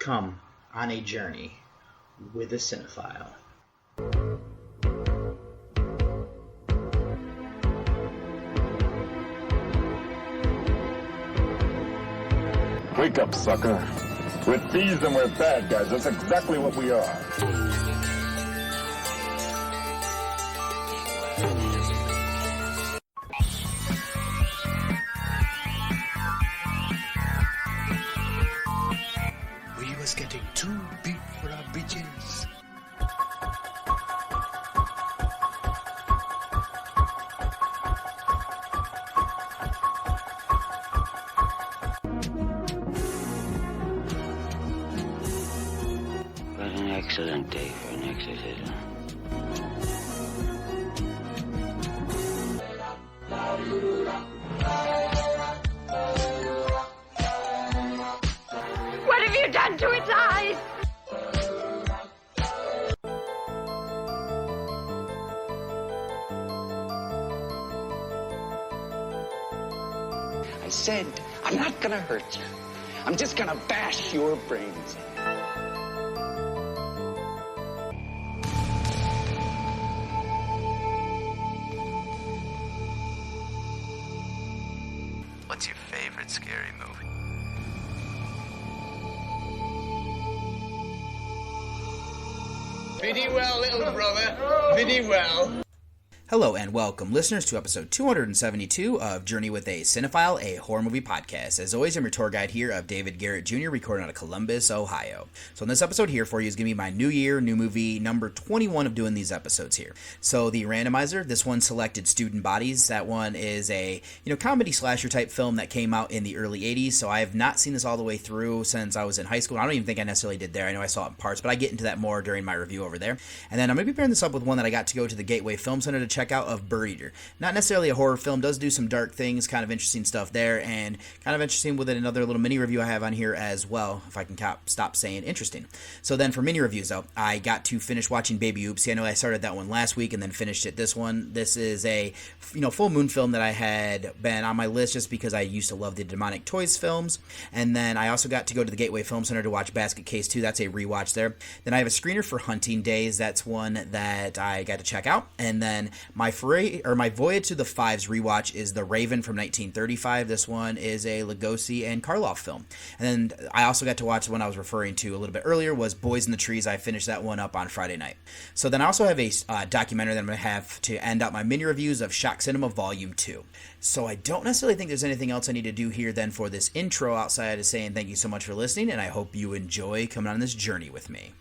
come on a journey with a cinephile. Wake up, sucker. We're thieves and we're bad guys. That's exactly what we are. We was getting too big for our britches. What an excellent day for an exorcism. What have you done to its eyes? I said, I'm not gonna hurt you. I'm just gonna bash your brains in. What's your favorite scary movie? Pretty well, little brother. Pretty well. Hello and welcome, listeners, to episode 272 of Journey with a Cinephile, a horror movie podcast. As always, I'm your tour guide here of David Garrett Jr., recording out of Columbus, Ohio. So in this episode here for you is going to be my new year, new movie, number 21 of doing these episodes here. So the randomizer, this one selected Student Bodies. That one is a, comedy slasher type film that came out in the early 80s. So I have not seen this all the way through since I was in high school. I don't even think I necessarily did there. I know I saw it in parts, but I get into that more during my review over there. And then I'm going to be pairing this up with one that I got to go to the Gateway Film Center to check out, of Birdeater. Not necessarily a horror film, does do some dark things, kind of interesting stuff there, and kind of interesting with it, another little mini review I have on here as well, if I can stop saying interesting. So then for mini reviews though, I got to finish watching Baby Oopsie. I know I started that one last week and then finished it this one. This is a full moon film that I had been on my list just because I used to love the Demonic Toys films. And then I also got to go to the Gateway Film Center to watch Basket Case 2. That's a rewatch there. Then I have a screener for Hunting Daze. That's one that I got to check out. And then my Voyage to the Fives rewatch is The Raven from 1935. This one is a Lugosi and Karloff film. And then I also got to watch the one I was referring to a little bit earlier, was Boys in the Trees. I finished that one up on Friday night. So then I also have a documentary that I'm going to have to end out my mini reviews of Shock Cinema Volume 2. So I don't necessarily think there's anything else I need to do here then for this intro outside of saying thank you so much for listening, and I hope you enjoy coming on this journey with me.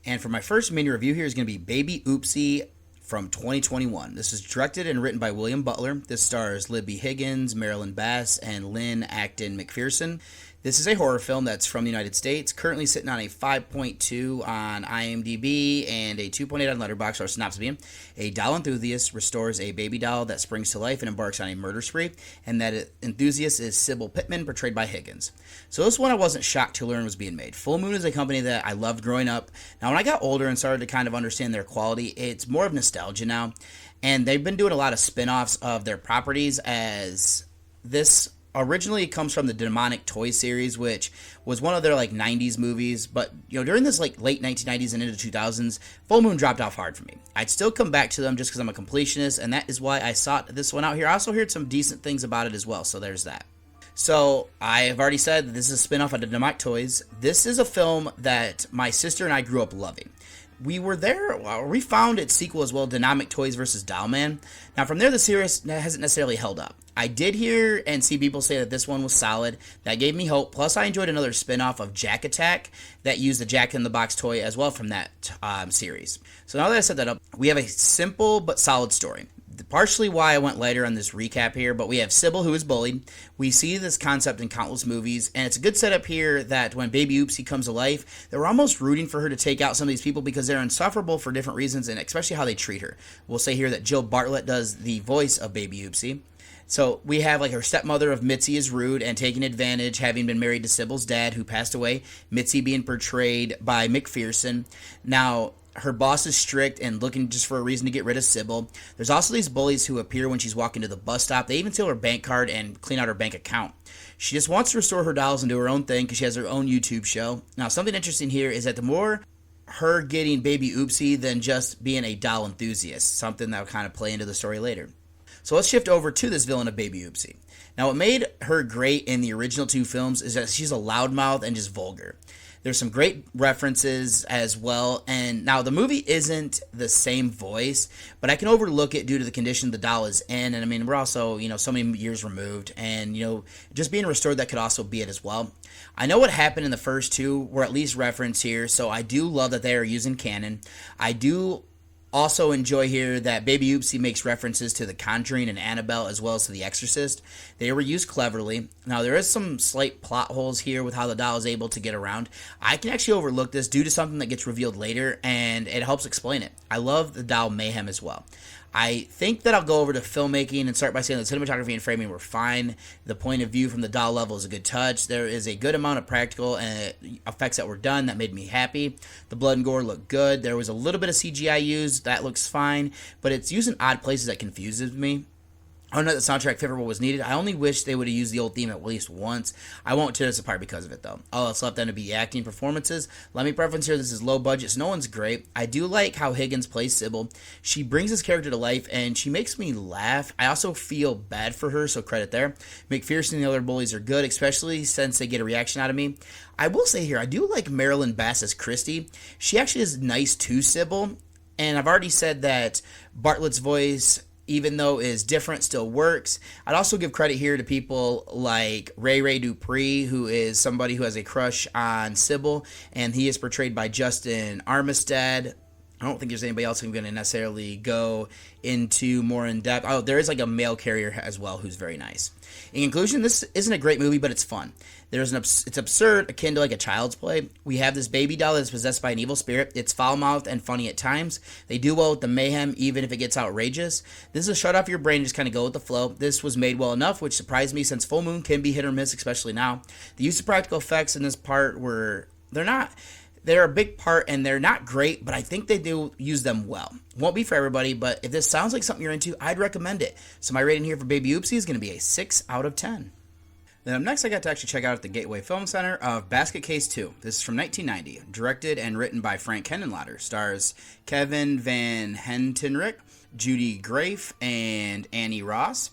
And for my first mini review here is going to be Baby Oopsie from 2021. This is directed and written by William Butler. This stars Libby Higgins, Marilyn Bass, and Lynn Acton McPherson. This is a horror film that's from the United States, currently sitting on a 5.2 on IMDb and a 2.8 on Letterboxd, or synopsis being: a doll enthusiast restores a baby doll that springs to life and embarks on a murder spree, and that enthusiast is Sybil Pittman, portrayed by Higgins. So this one I wasn't shocked to learn was being made. Full Moon is a company that I loved growing up. Now when I got older and started to kind of understand their quality, it's more of nostalgia now, and they've been doing a lot of spin-offs of their properties, as this originally comes from the Demonic Toys series, which was one of their 90s movies, but during this late 1990s and into 2000s, Full Moon dropped off hard for me. I'd still come back to them just because I'm a completionist, and that is why I sought this one out here. I also heard some decent things about it as well, so there's that. So I have already said that this is a spin-off of the Demonic Toys. This is a film that my sister and I grew up loving. We found its sequel as well, Dynamic Toys vs. Dollman. Now from there, the series hasn't necessarily held up. I did hear and see people say that this one was solid. That gave me hope. Plus, I enjoyed another spin-off of Jack Attack that used the Jack-in-the-Box toy as well from that series. So now that I set that up, we have a simple but solid story. Partially why I went lighter on this recap here, but we have Sybil, who is bullied. We see this concept in countless movies, and it's a good setup here that when Baby Oopsie comes to life, that we're almost rooting for her to take out some of these people because they're insufferable for different reasons, and especially how they treat her. We'll say here that Jill Bartlett does the voice of Baby Oopsie. So we have like her stepmother of Mitzi is rude and taking advantage, having been married to Sybil's dad who passed away. Mitzi being portrayed by McPherson. Now, her boss is strict and looking just for a reason to get rid of Sybil. There's also these bullies who appear when she's walking to the bus stop. They even steal her bank card and clean out her bank account. She just wants to restore her dolls and do her own thing because she has her own YouTube show. Now, something interesting here is that the more her getting Baby Oopsie than just being a doll enthusiast, something that will kind of play into the story later. So let's shift over to this villain of Baby Oopsie. Now, what made her great in the original two films is that she's a loudmouth and just vulgar. There's some great references as well, and now the movie isn't the same voice, but I can overlook it due to the condition the doll is in, and I mean, we're also, so many years removed, and, just being restored, that could also be it as well. I know what happened in the first two were at least referenced here, so I do love that they are using canon. I do also enjoy here that Baby Oopsie makes references to The Conjuring and Annabelle as well as to The Exorcist. They were used cleverly. Now, there is some slight plot holes here with how the doll is able to get around. I can actually overlook this due to something that gets revealed later, and it helps explain it. I love the doll mayhem as well. I think that I'll go over to filmmaking and start by saying the cinematography and framing were fine. The point of view from the doll level is a good touch. There is a good amount of practical effects that were done that made me happy. The blood and gore looked good. There was a little bit of CGI used. That looks fine. But it's used in odd places that confuses me. I don't know that the soundtrack fit for what was needed. I only wish they would have used the old theme at least once. I won't tear this apart because of it, though. All that's left then to be acting performances. Let me preference here, this is low budget, so no one's great. I do like how Higgins plays Sybil. She brings this character to life, and she makes me laugh. I also feel bad for her, so credit there. McPherson and the other bullies are good, especially since they get a reaction out of me. I will say here, I do like Marilyn Bass as Christy. She actually is nice to Sybil, and I've already said that Bartlett's voice, even though is different, still works. I'd also give credit here to people like Ray Dupree, who is somebody who has a crush on Sybil, and he is portrayed by Justin Armistead. I don't think there's anybody else who's going to necessarily go into more in depth. Oh, there is like a male carrier as well who's very nice. In conclusion, this isn't a great movie, but it's fun. It's absurd, akin to like a child's play. We have this baby doll that's possessed by an evil spirit. It's foul-mouthed and funny at times. They do well with the mayhem, even if it gets outrageous. This is a shut off your brain, just kind of go with the flow. This was made well enough, which surprised me since Full Moon can be hit or miss, especially now. The use of practical effects in this part they're a big part, and they're not great, but I think they do use them well. Won't be for everybody, but if this sounds like something you're into, I'd recommend it. So my rating here for Baby Oopsie is going to be a 6 out of 10. Then up next, I got to actually check out at the Gateway Film Center of Basket Case 2. This is from 1990, directed and written by Frank Henenlotter. Stars Kevin Van Hentenryck, Judy Grafe, and Annie Ross.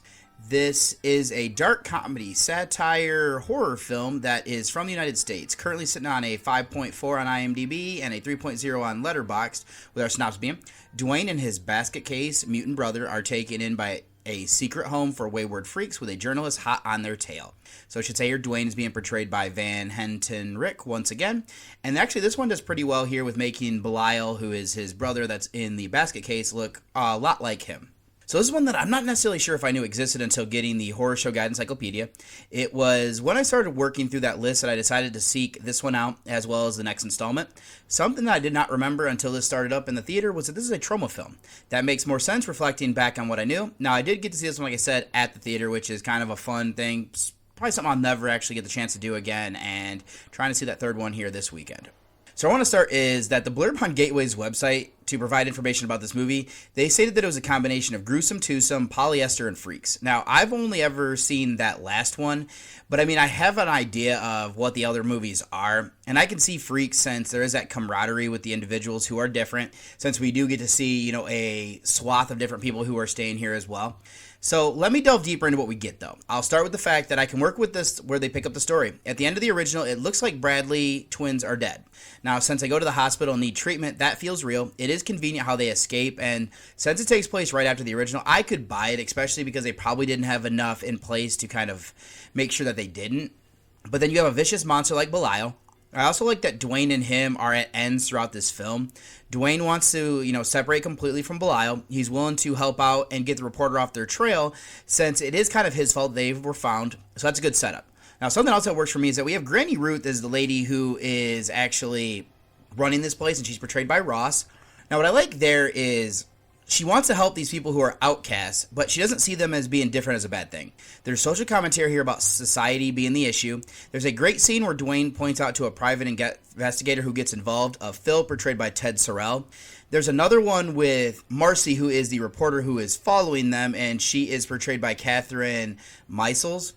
This is a dark comedy, satire, horror film that is from the United States. Currently sitting on a 5.4 on IMDb and a 3.0 on Letterboxd, with our synopsis being, Dwayne and his basket case mutant brother are taken in by a secret home for wayward freaks with a journalist hot on their tail. So I should say here, Dwayne is being portrayed by Van Hentenryck once again. And actually, this one does pretty well here with making Belial, who is his brother that's in the basket case, look a lot like him. So this is one that I'm not necessarily sure if I knew existed until getting the Horror Show Guide Encyclopedia. It was when I started working through that list that I decided to seek this one out, as well as the next installment. Something that I did not remember until this started up in the theater was that this is a trauma film. That makes more sense reflecting back on what I knew. Now, I did get to see this one, like I said, at the theater, which is kind of a fun thing. Probably something I'll never actually get the chance to do again, and trying to see that third one here this weekend. So I want to start is that the blurb on Gateway's website to provide information about this movie, they stated that it was a combination of gruesome, twosome, polyester, and freaks. Now, I've only ever seen that last one, but I mean, I have an idea of what the other movies are, and I can see freaks since there is that camaraderie with the individuals who are different, since we do get to see, a swath of different people who are staying here as well. So let me delve deeper into what we get, though. I'll start with the fact that I can work with this where they pick up the story. At the end of the original, it looks like Bradley twins are dead. Now, since they go to the hospital and need treatment, that feels real. It is convenient how they escape, and since it takes place right after the original, I could buy it, especially because they probably didn't have enough in place to kind of make sure that they didn't. But then you have a vicious monster like Belial. I also like that Dwayne and him are at ends throughout this film. Dwayne wants to, separate completely from Belial. He's willing to help out and get the reporter off their trail, since it is kind of his fault they were found. So that's a good setup. Now, something else that works for me is that we have Granny Ruth as the lady who is actually running this place, and she's portrayed by Ross. Now, what I like there is She wants to help these people who are outcasts, but she doesn't see them as being different as a bad thing. There's social commentary here about society being the issue. There's a great scene where Dwayne points out to a private investigator who gets involved, Phil, portrayed by Ted Sorrell. There's another one with Marcy, who is the reporter who is following them, and she is portrayed by Catherine Meisels.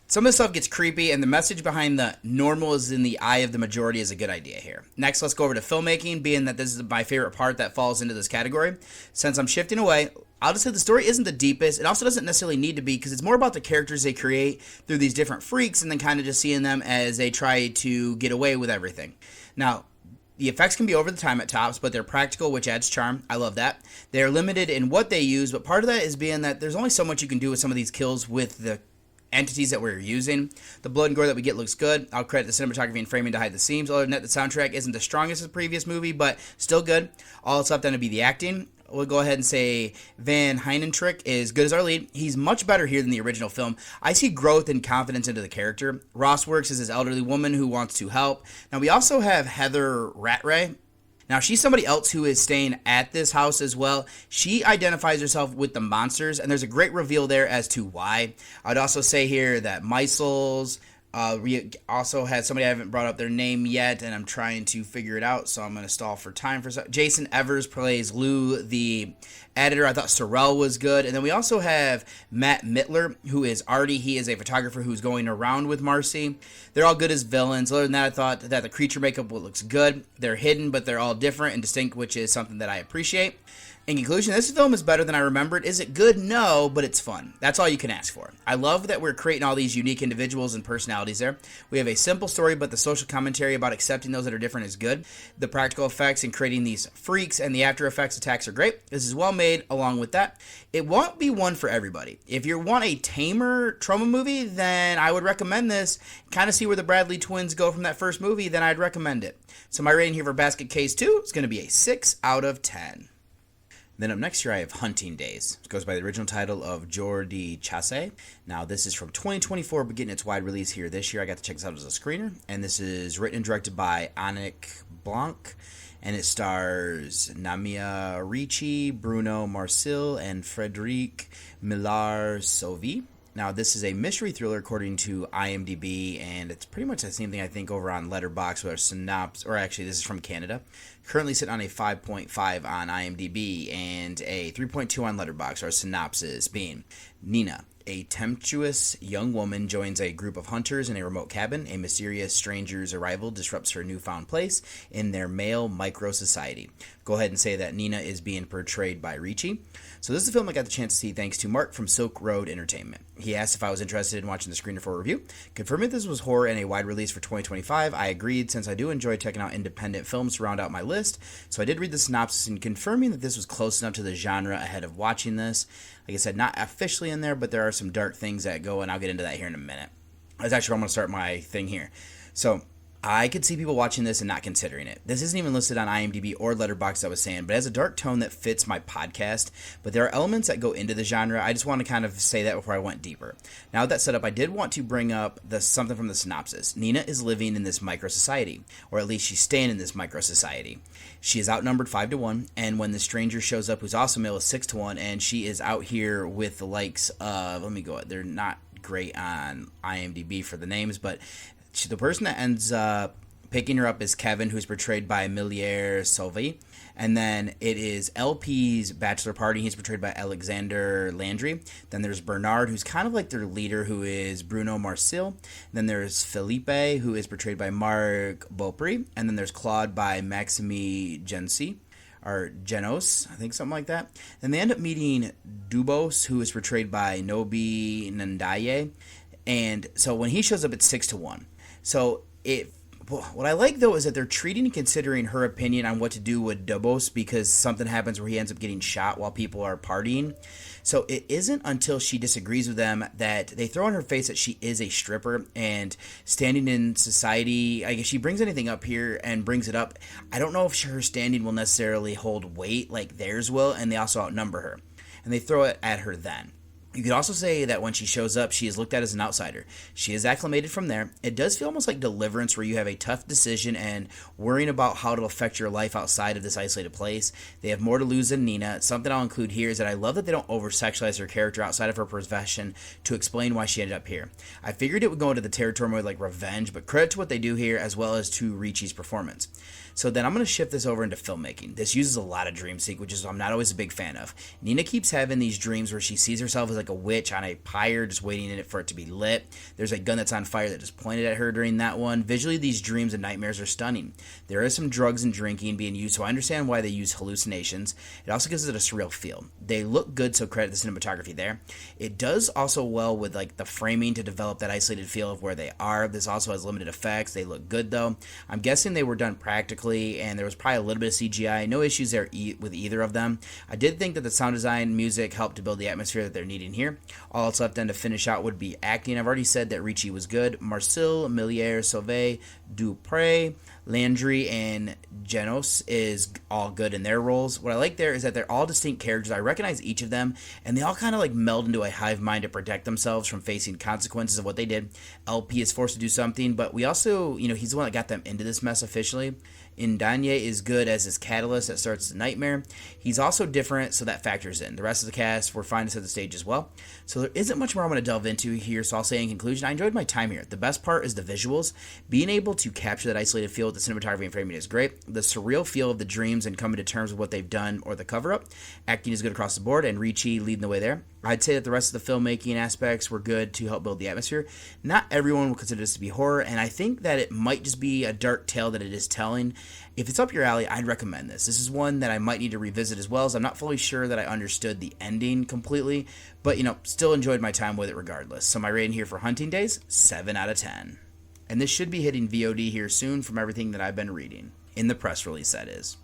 Some of the stuff gets creepy, and the message behind the normal is in the eye of the majority is a good idea here. Next, let's go over to filmmaking, being that this is my favorite part that falls into this category. Since I'm shifting away, I'll just say the story isn't the deepest. It also doesn't necessarily need to be, because it's more about the characters they create through these different freaks, and then kind of just seeing them as they try to get away with everything. Now, the effects can be over the time at tops, but they're practical, which adds charm. I love that. They're limited in what they use, but part of that is being that there's only so much you can do with some of these kills with the entities that we're using. The blood and gore that we get looks good. I'll credit the cinematography and framing to hide the seams. Other than that, the soundtrack isn't the strongest as the previous movie, but still good. All it's left then to be the acting. We'll go ahead and say Van Heinentrick is good as our lead. He's much better here than the original film. I see growth and confidence into the character. Ross works as his elderly woman who wants to help. Now, we also have Heather Rattray. Now, she's somebody else who is staying at this house as well. She identifies herself with the monsters, and there's a great reveal there as to why. I'd also say here that Meisels also had somebody I haven't brought up their name yet, and I'm trying to figure it out, so I'm going to stall for time for a second. Jason Evers plays Lou, the editor. I thought Sorrell was good. And then we also have Matt Mittler, who is Artie. He is a photographer who's going around with Marcy. They're all good as villains. Other than that, I thought that the creature makeup looks good. They're hidden, but they're all different and distinct, which is something that I appreciate. In conclusion, this film is better than I remembered. Is it good? No, but it's fun. That's all you can ask for. I love that we're creating all these unique individuals and personalities there. We have a simple story, but the social commentary about accepting those that are different is good. The practical effects in creating these freaks and the after effects attacks are great. This is well made along with that. It won't be one for everybody. If you want a tamer trauma movie, then I would recommend this. Kind of see where the Bradley twins go from that first movie, then I'd recommend it. So my rating here for Basket Case 2 is going to be a 6 out of 10. Then up next here I have Hunting Daze. It goes by the original title of Jordi Chasse. Now this is from 2024, but getting its wide release here this year. I got to check this out as a screener. And this is written and directed by Annick Blanc. And it stars Namia Ricci, Bruno Marcil, and Frédéric Millard-Sauvé. Now, this is a mystery thriller according to IMDb, and it's pretty much the same thing I think over on Letterboxd or Synopsis, or actually this is from Canada. Currently sitting on a 5.5 on IMDb and a 3.2 on Letterboxd, or Synopsis being Nina. A tempestuous young woman joins a group of hunters in a remote cabin. A mysterious stranger's arrival disrupts her newfound place in their male micro-society. Go ahead and say that Nina is being portrayed by Ricci. So this is a film I got the chance to see thanks to Mark from Silk Road Entertainment. He asked if I was interested in watching the screener for a review. Confirming this was horror and a wide release for 2025, I agreed since I do enjoy checking out independent films to round out my list. So I did read the synopsis and confirming that this was close enough to the genre ahead of watching this. Like I said, not officially in there, but there are some dark things that go, and I'll get into that here in a minute. That's actually where I'm going to start my thing here. So I could see people watching this and not considering it. This isn't even listed on IMDb or Letterboxd, I was saying, but it has a dark tone that fits my podcast. But there are elements that go into the genre. I just want to kind of say that before I went deeper. Now with that set up, I did want to bring up something from the synopsis. Nina is living in this micro-society, or at least she's staying in this micro-society. She is outnumbered 5-1, and when the stranger shows up, who's also male, is 6-1, and she is out here with the likes of, they're not great on IMDb for the names, but the person that ends up picking her up is Kevin, who's portrayed by Millard-Sauvé. And then it is LP's bachelor party. He's portrayed by Alexander Landry. Then there's Bernard, who's kind of like their leader, who is Bruno Marcil. Then there's Felipe, who is portrayed by Marc Beaupré. And then there's Claude by Maxime Gency, or Genos, I think something like that. And they end up meeting Dubos, who is portrayed by Nobi Nandaye. And so when he shows up, it's 6-1. So what I like, though, is that they're treating and considering her opinion on what to do with Dubos, because something happens where he ends up getting shot while people are partying. So it isn't until she disagrees with them that they throw in her face that she is a stripper and standing in society. I guess she brings anything up here and brings it up. I don't know if her standing will necessarily hold weight like theirs will, and they also outnumber her. And they throw it at her then. You could also say that when she shows up, she is looked at as an outsider. She is acclimated from there. It does feel almost like Deliverance, where you have a tough decision and worrying about how it'll affect your life outside of this isolated place. They have more to lose than Nina. Something I'll include here is that I love that they don't over-sexualize her character outside of her profession to explain why she ended up here. I figured it would go into the territory more like revenge, but credit to what they do here, as well as to Ricci's performance. So then I'm going to shift this over into filmmaking. This uses a lot of dream sequences, so I'm not always a big fan of. Nina keeps having these dreams where she sees herself as like a witch on a pyre, just waiting in it for it to be lit. There's a gun that's on fire that just pointed at her during that one. Visually, these dreams and nightmares are stunning. There is some drugs and drinking being used, so I understand why they use hallucinations. It also gives it a surreal feel. They look good, so credit the cinematography there. It does also well with like the framing to develop that isolated feel of where they are. This also has limited effects. They look good though. I'm guessing they were done practically, and there was probably a little bit of CGI. No issues there with either of them. I did think that the sound design, music helped to build the atmosphere that they're needing here. All that's left then to finish out would be acting. I've already said that Ricci was good. Marcel, Millier, Sauvé, Dupré, Landry, and Genos is all good in their roles. What I like there is that they're all distinct characters. I recognize each of them, and they all kind of like meld into a hive mind to protect themselves from facing consequences of what they did. LP is forced to do something, but we also, he's the one that got them into this mess officially. Indanye is good as his catalyst that starts the nightmare. He's also different, so that factors in. The rest of the cast were fine to set the stage as well. So there isn't much more I'm going to delve into here, so I'll say in conclusion, I enjoyed my time here. The best part is the visuals. Being able to capture that isolated feel with the cinematography and framing is great. The surreal feel of the dreams and coming to terms with what they've done or the cover-up. Acting is good across the board, and Ricci leading the way there. I'd say that the rest of the filmmaking aspects were good to help build the atmosphere. Not everyone will consider this to be horror, and I think that it might just be a dark tale that it is telling. If it's up your alley, I'd recommend this. This is one that I might need to revisit as well, as I'm not fully sure that I understood the ending completely, but, still enjoyed my time with it regardless. So my rating here for Hunting Daze, 7 out of 10. And this should be hitting VOD here soon from everything that I've been reading. In the press release, that is.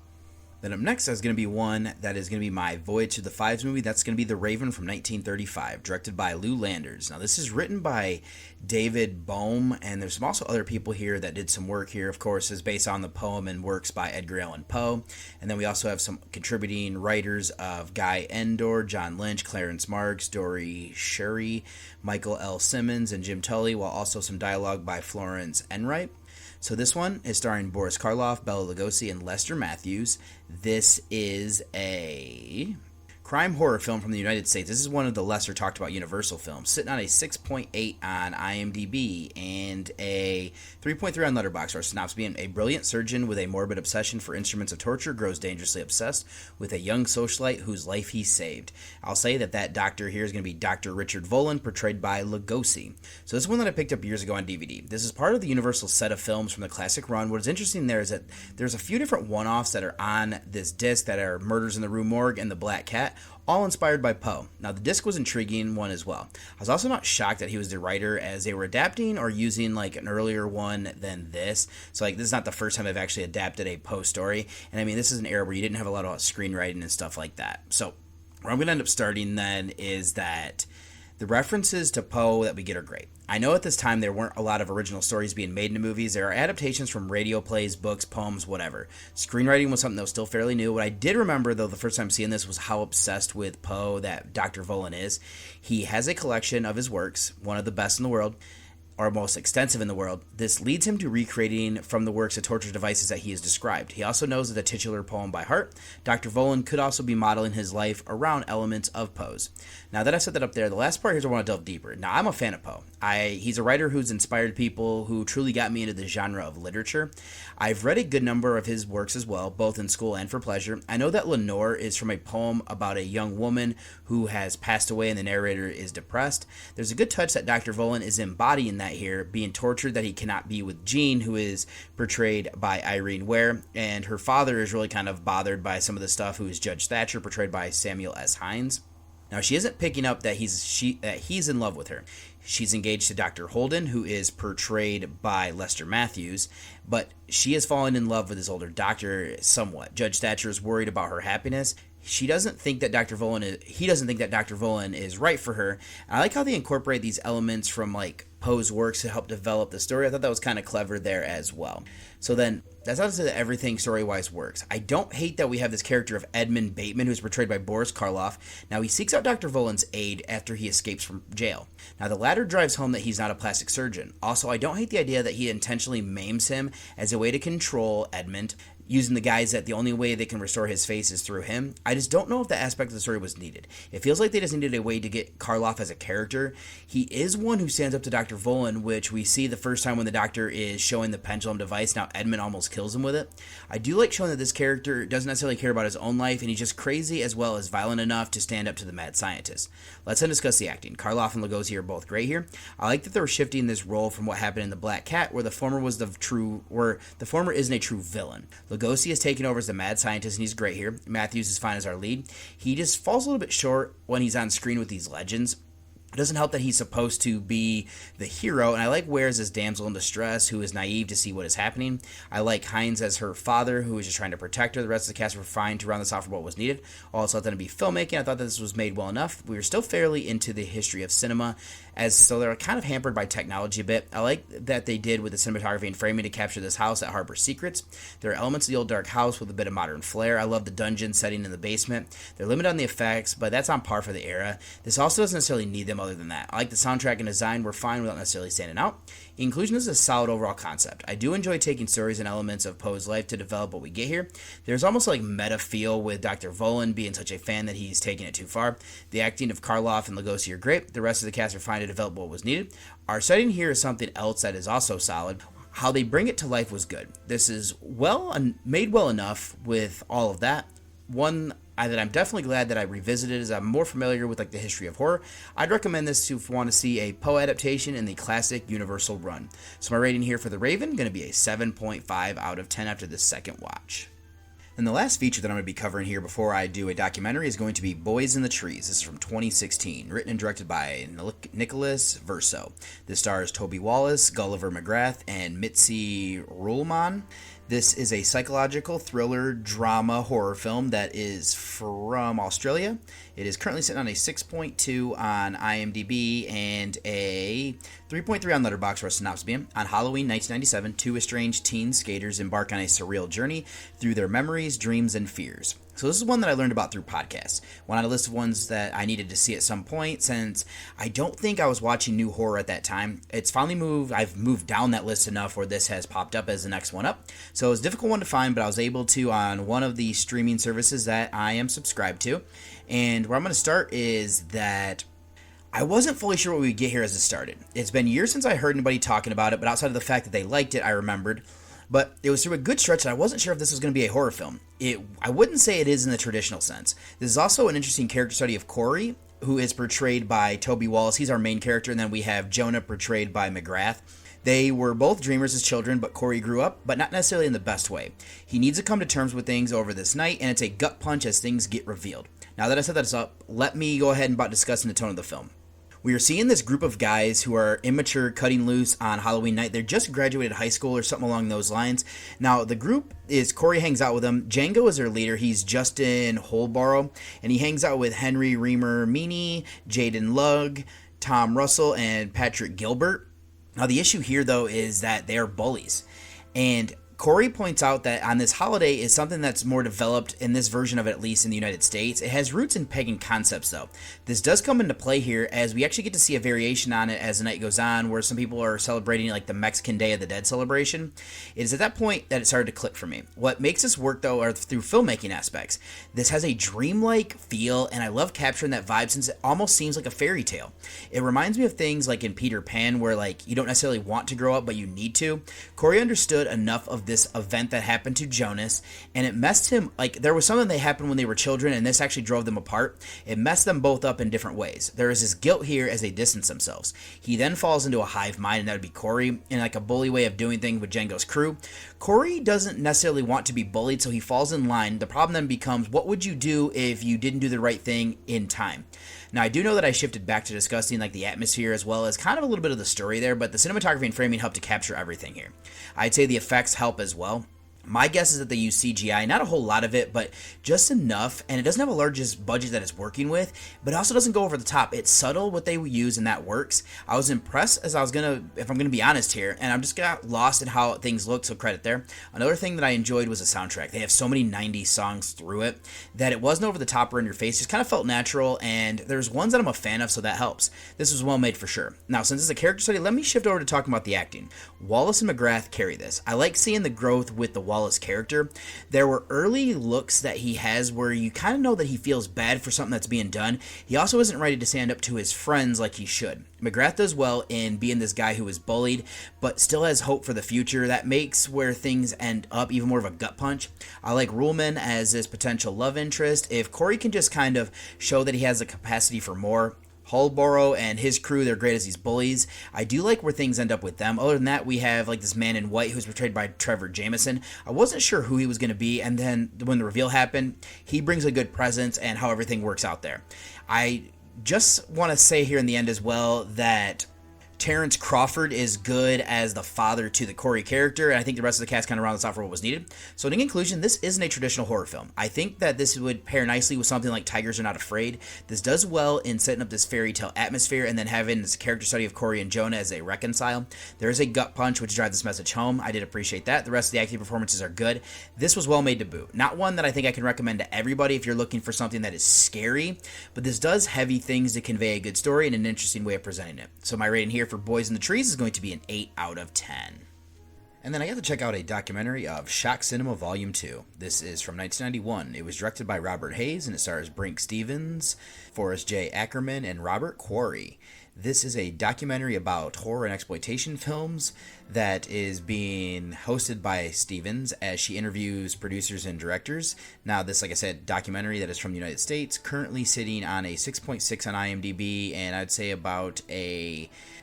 Then up next is going to be one that is going to be my Voyage to the Fives movie. That's going to be The Raven from 1935, directed by Lou Landers. Now, this is written by David Bohm, and there's some also other people here that did some work here. Of course, is based on the poem and works by Edgar Allan Poe. And then we also have some contributing writers of Guy Endor, John Lynch, Clarence Marks, Dory Sherry, Michael L. Simmons, and Jim Tully, while also some dialogue by Florence Enright. So this one is starring Boris Karloff, Bela Lugosi, and Lester Matthews. This is a crime horror film from the United States. This is one of the lesser talked about Universal films, sitting on a 6.8 on IMDb and a 3.3 on Letterboxd. Our synopsis being: a brilliant surgeon with a morbid obsession for instruments of torture grows dangerously obsessed with a young socialite whose life he saved. I'll say that doctor here is going to be Dr. Richard Volan, portrayed by Lugosi. So this is one that I picked up years ago on DVD. This is part of the Universal set of films from the classic run. What is interesting there is that there's a few different one-offs that are on this disc that are Murders in the Rue Morgue and The Black Cat, all inspired by Poe. Now, the disc was intriguing one as well. I was also not shocked that he was the writer, as they were adapting or using like an earlier one than this. So like this is not the first time they've actually adapted a Poe story. And I mean, this is an era where you didn't have a lot of screenwriting and stuff like that. So where I'm going to end up starting then is that the references to Poe that we get are great. I know at this time there weren't a lot of original stories being made into movies. There are adaptations from radio plays, books, poems, whatever. Screenwriting was something that was still fairly new. What I did remember, though, the first time seeing this was how obsessed with Poe that Dr. Volan is. He has a collection of his works, one of the best in the world, or most extensive in the world. This leads him to recreating from the works the torture devices that he has described. He also knows the titular poem by heart. Dr. Volan could also be modeling his life around elements of Poe's. Now that I set that up there, the last part here is I want to delve deeper. Now, I'm a fan of Poe. He's a writer who's inspired people, who truly got me into the genre of literature. I've read a good number of his works as well, both in school and for pleasure. I know that Lenore is from a poem about a young woman who has passed away and the narrator is depressed. There's a good touch that Dr. Volan is embodying that here, being tortured that he cannot be with Jean, who is portrayed by Irene Ware, and her father is really kind of bothered by some of the stuff, who is Judge Thatcher, portrayed by Samuel S. Hines. Now, she isn't picking up that he's in love with her. She's engaged to Dr. Holden, who is portrayed by Lester Matthews, but she is falling in love with his older doctor somewhat. Judge Thatcher is worried about her happiness. he doesn't think that Dr. Volan is right for her. And I like how they incorporate these elements from like Poe's works to help develop the story. I thought that was kind of clever there as well. So then, that's not to say that everything story-wise works. I don't hate that we have this character of Edmund Bateman, who's portrayed by Boris Karloff. Now, he seeks out Dr. Volan's aid after he escapes from jail. Now, the latter drives home that he's not a plastic surgeon. Also, I don't hate the idea that he intentionally maims him as a way to control Edmund, using the guise that the only way they can restore his face is through him. I just don't know if that aspect of the story was needed. It feels like they just needed a way to get Karloff as a character. He is one who stands up to Dr. Volan, which we see the first time when the doctor is showing the pendulum device. Now Edmund almost kills him with it. I do like showing that this character doesn't necessarily care about his own life, and he's just crazy as well as violent enough to stand up to the mad scientist. Let's then discuss the acting. Karloff and Lugosi are both great here. I like that they were shifting this role from what happened in The Black Cat, where the former isn't a true villain. Lugosi is taking over as the mad scientist, and he's great here. Matthews is fine as our lead. He just falls a little bit short when he's on screen with these legends. It doesn't help that he's supposed to be the hero, and I like Ware as this damsel in distress who is naive to see what is happening. I like Hines as her father, who is just trying to protect her. The rest of the cast were fine to round this off for what was needed. Also, let them be filmmaking. I thought that this was made well enough. We were still fairly into the history of cinema, so they're kind of hampered by technology a bit. I like that they did with the cinematography and framing to capture this house at Harbor Secrets. There are elements of the old dark house with a bit of modern flair. I love the dungeon setting in the basement. They're limited on the effects, but that's on par for the era. This also doesn't necessarily need them other than that. I like the soundtrack and design were fine without necessarily standing out. Inclusion is a solid overall concept. I do enjoy taking stories and elements of Poe's life to develop what we get here. There's almost like meta feel with Dr. Volan being such a fan that he's taking it too far. The acting of Karloff and Lugosi are great. The rest of the cast are fine to develop what was needed. Our setting here is something else that is also solid. How they bring it to life was good. This is made well enough with all of that. One that I'm definitely glad that I revisited as I'm more familiar with like the history of horror. I'd recommend this to want to see a Poe adaptation in the classic Universal run. So my rating here for The Raven going to be a 7.5 out of 10 after the second watch. And the last feature that I'm going to be covering here before I do a documentary is going to be Boys in the Trees. This is from 2016, written and directed by Nicholas Verso. This stars Toby Wallace, Gulliver McGrath, and Mitzi Ruhlman. This is a psychological thriller drama horror film that is from Australia. It is currently sitting on a 6.2 on IMDb and a 3.3 on Letterboxd for a synopsis being. On Halloween 1997, two estranged teen skaters embark on a surreal journey through their memories, dreams, and fears. So this is one that I learned about through podcasts. One on a list of ones that I needed to see at some point, since I don't think I was watching new horror at that time. It's finally I've moved down that list enough where this has popped up as the next one up. So it was a difficult one to find, but I was able to on one of the streaming services that I am subscribed to. And where I'm going to start is that I wasn't fully sure what we would get here as it started. It's been years since I heard anybody talking about it, but outside of the fact that they liked it, I remembered. But it was through a good stretch, and I wasn't sure if this was going to be a horror film. I wouldn't say it is in the traditional sense. This is also an interesting character study of Corey, who is portrayed by Toby Wallace. He's our main character, and then we have Jonah portrayed by McGrath. They were both dreamers as children, but Corey grew up, but not necessarily in the best way. He needs to come to terms with things over this night, and it's a gut punch as things get revealed. Now that I set that up, let me go ahead and about discussing the tone of the film. We are seeing this group of guys who are immature, cutting loose on Halloween night. They're just graduated high school or something along those lines. Now, the group is, Corey hangs out with them. Django is their leader. He's Justin Holborough, and he hangs out with Henry Reamer Meany, Jaden Lugg, Tom Russell, and Patrick Gilbert. Now, the issue here, though, is that they are bullies. And Corey points out that on this holiday is something that's more developed in this version of it, at least in the United States. It has roots in pagan concepts, though. This does come into play here as we actually get to see a variation on it as the night goes on, where some people are celebrating like the Mexican Day of the Dead celebration. It is at that point that it started to click for me. What makes this work, though, are through filmmaking aspects. This has a dreamlike feel, and I love capturing that vibe since it almost seems like a fairy tale. It reminds me of things like in Peter Pan, where like you don't necessarily want to grow up, but you need to. Corey understood enough of this event that happened to Jonas, and it messed him, like there was something that happened when they were children, and this actually drove them apart. It messed them both up in different ways. There is this guilt here as they distance themselves. He then falls into a hive mind, and that would be Corey, in like a bully way of doing things with Django's crew. Corey doesn't necessarily want to be bullied, so he falls in line. The problem then becomes, what would you do if you didn't do the right thing in time? Now, I do know that I shifted back to discussing like the atmosphere as well as kind of a little bit of the story there, but the cinematography and framing help to capture everything here. I'd say the effects help as well. My guess is that they use CGI, not a whole lot of it, but just enough, and it doesn't have a largest budget that it's working with, but it also doesn't go over the top. It's subtle what they use, and that works. I was impressed if I'm gonna be honest here, and I'm just got lost in how things look, so credit there. Another thing that I enjoyed was the soundtrack. They have so many 90s songs through it that it wasn't over the top or in your face, it just kind of felt natural, and there's ones that I'm a fan of, so that helps. This was well made for sure. Now, since it's a character study, let me shift over to talking about the acting. Wallace and McGrath carry this. I like seeing the growth with the Wallace character. There were early looks that he has where you kind of know that he feels bad for something that's being done. He also isn't ready to stand up to his friends like he should. McGrath does well in being this guy who is bullied, but still has hope for the future. That makes where things end up even more of a gut punch. I like Ruhlman as his potential love interest. If Corey can just kind of show that he has a capacity for more. Holborough and his crew, they're great as these bullies. I do like where things end up with them. Other than that, we have like this man in white who's portrayed by Trevor Jameson. I wasn't sure who he was going to be, and then when the reveal happened, he brings a good presence and how everything works out there. I just want to say here in the end as well that Terrence Crawford is good as the father to the Corey character, and I think the rest of the cast kind of rounds out for what was needed. So in conclusion, this isn't a traditional horror film. I think that this would pair nicely with something like Tigers Are Not Afraid. This does well in setting up this fairy tale atmosphere and then having this character study of Corey and Jonah as they reconcile. There is a gut punch which drives this message home. I did appreciate that. The rest of the acting performances are good. This was well made to boot. Not one that I think I can recommend to everybody if you're looking for something that is scary, but this does heavy things to convey a good story and an interesting way of presenting it. So my rating here for Boys in the Trees is going to be an 8 out of 10. And then I got to check out a documentary of Shock Cinema Volume 2. This is from 1991. It was directed by Robert Hayes, and it stars Brink Stevens, Forrest J. Ackerman, and Robert Quarry. This is a documentary about horror and exploitation films that is being hosted by Stevens as she interviews producers and directors. Now, this, like I said, documentary that is from the United States, currently sitting on a 6.6 on IMDb, and I'd say about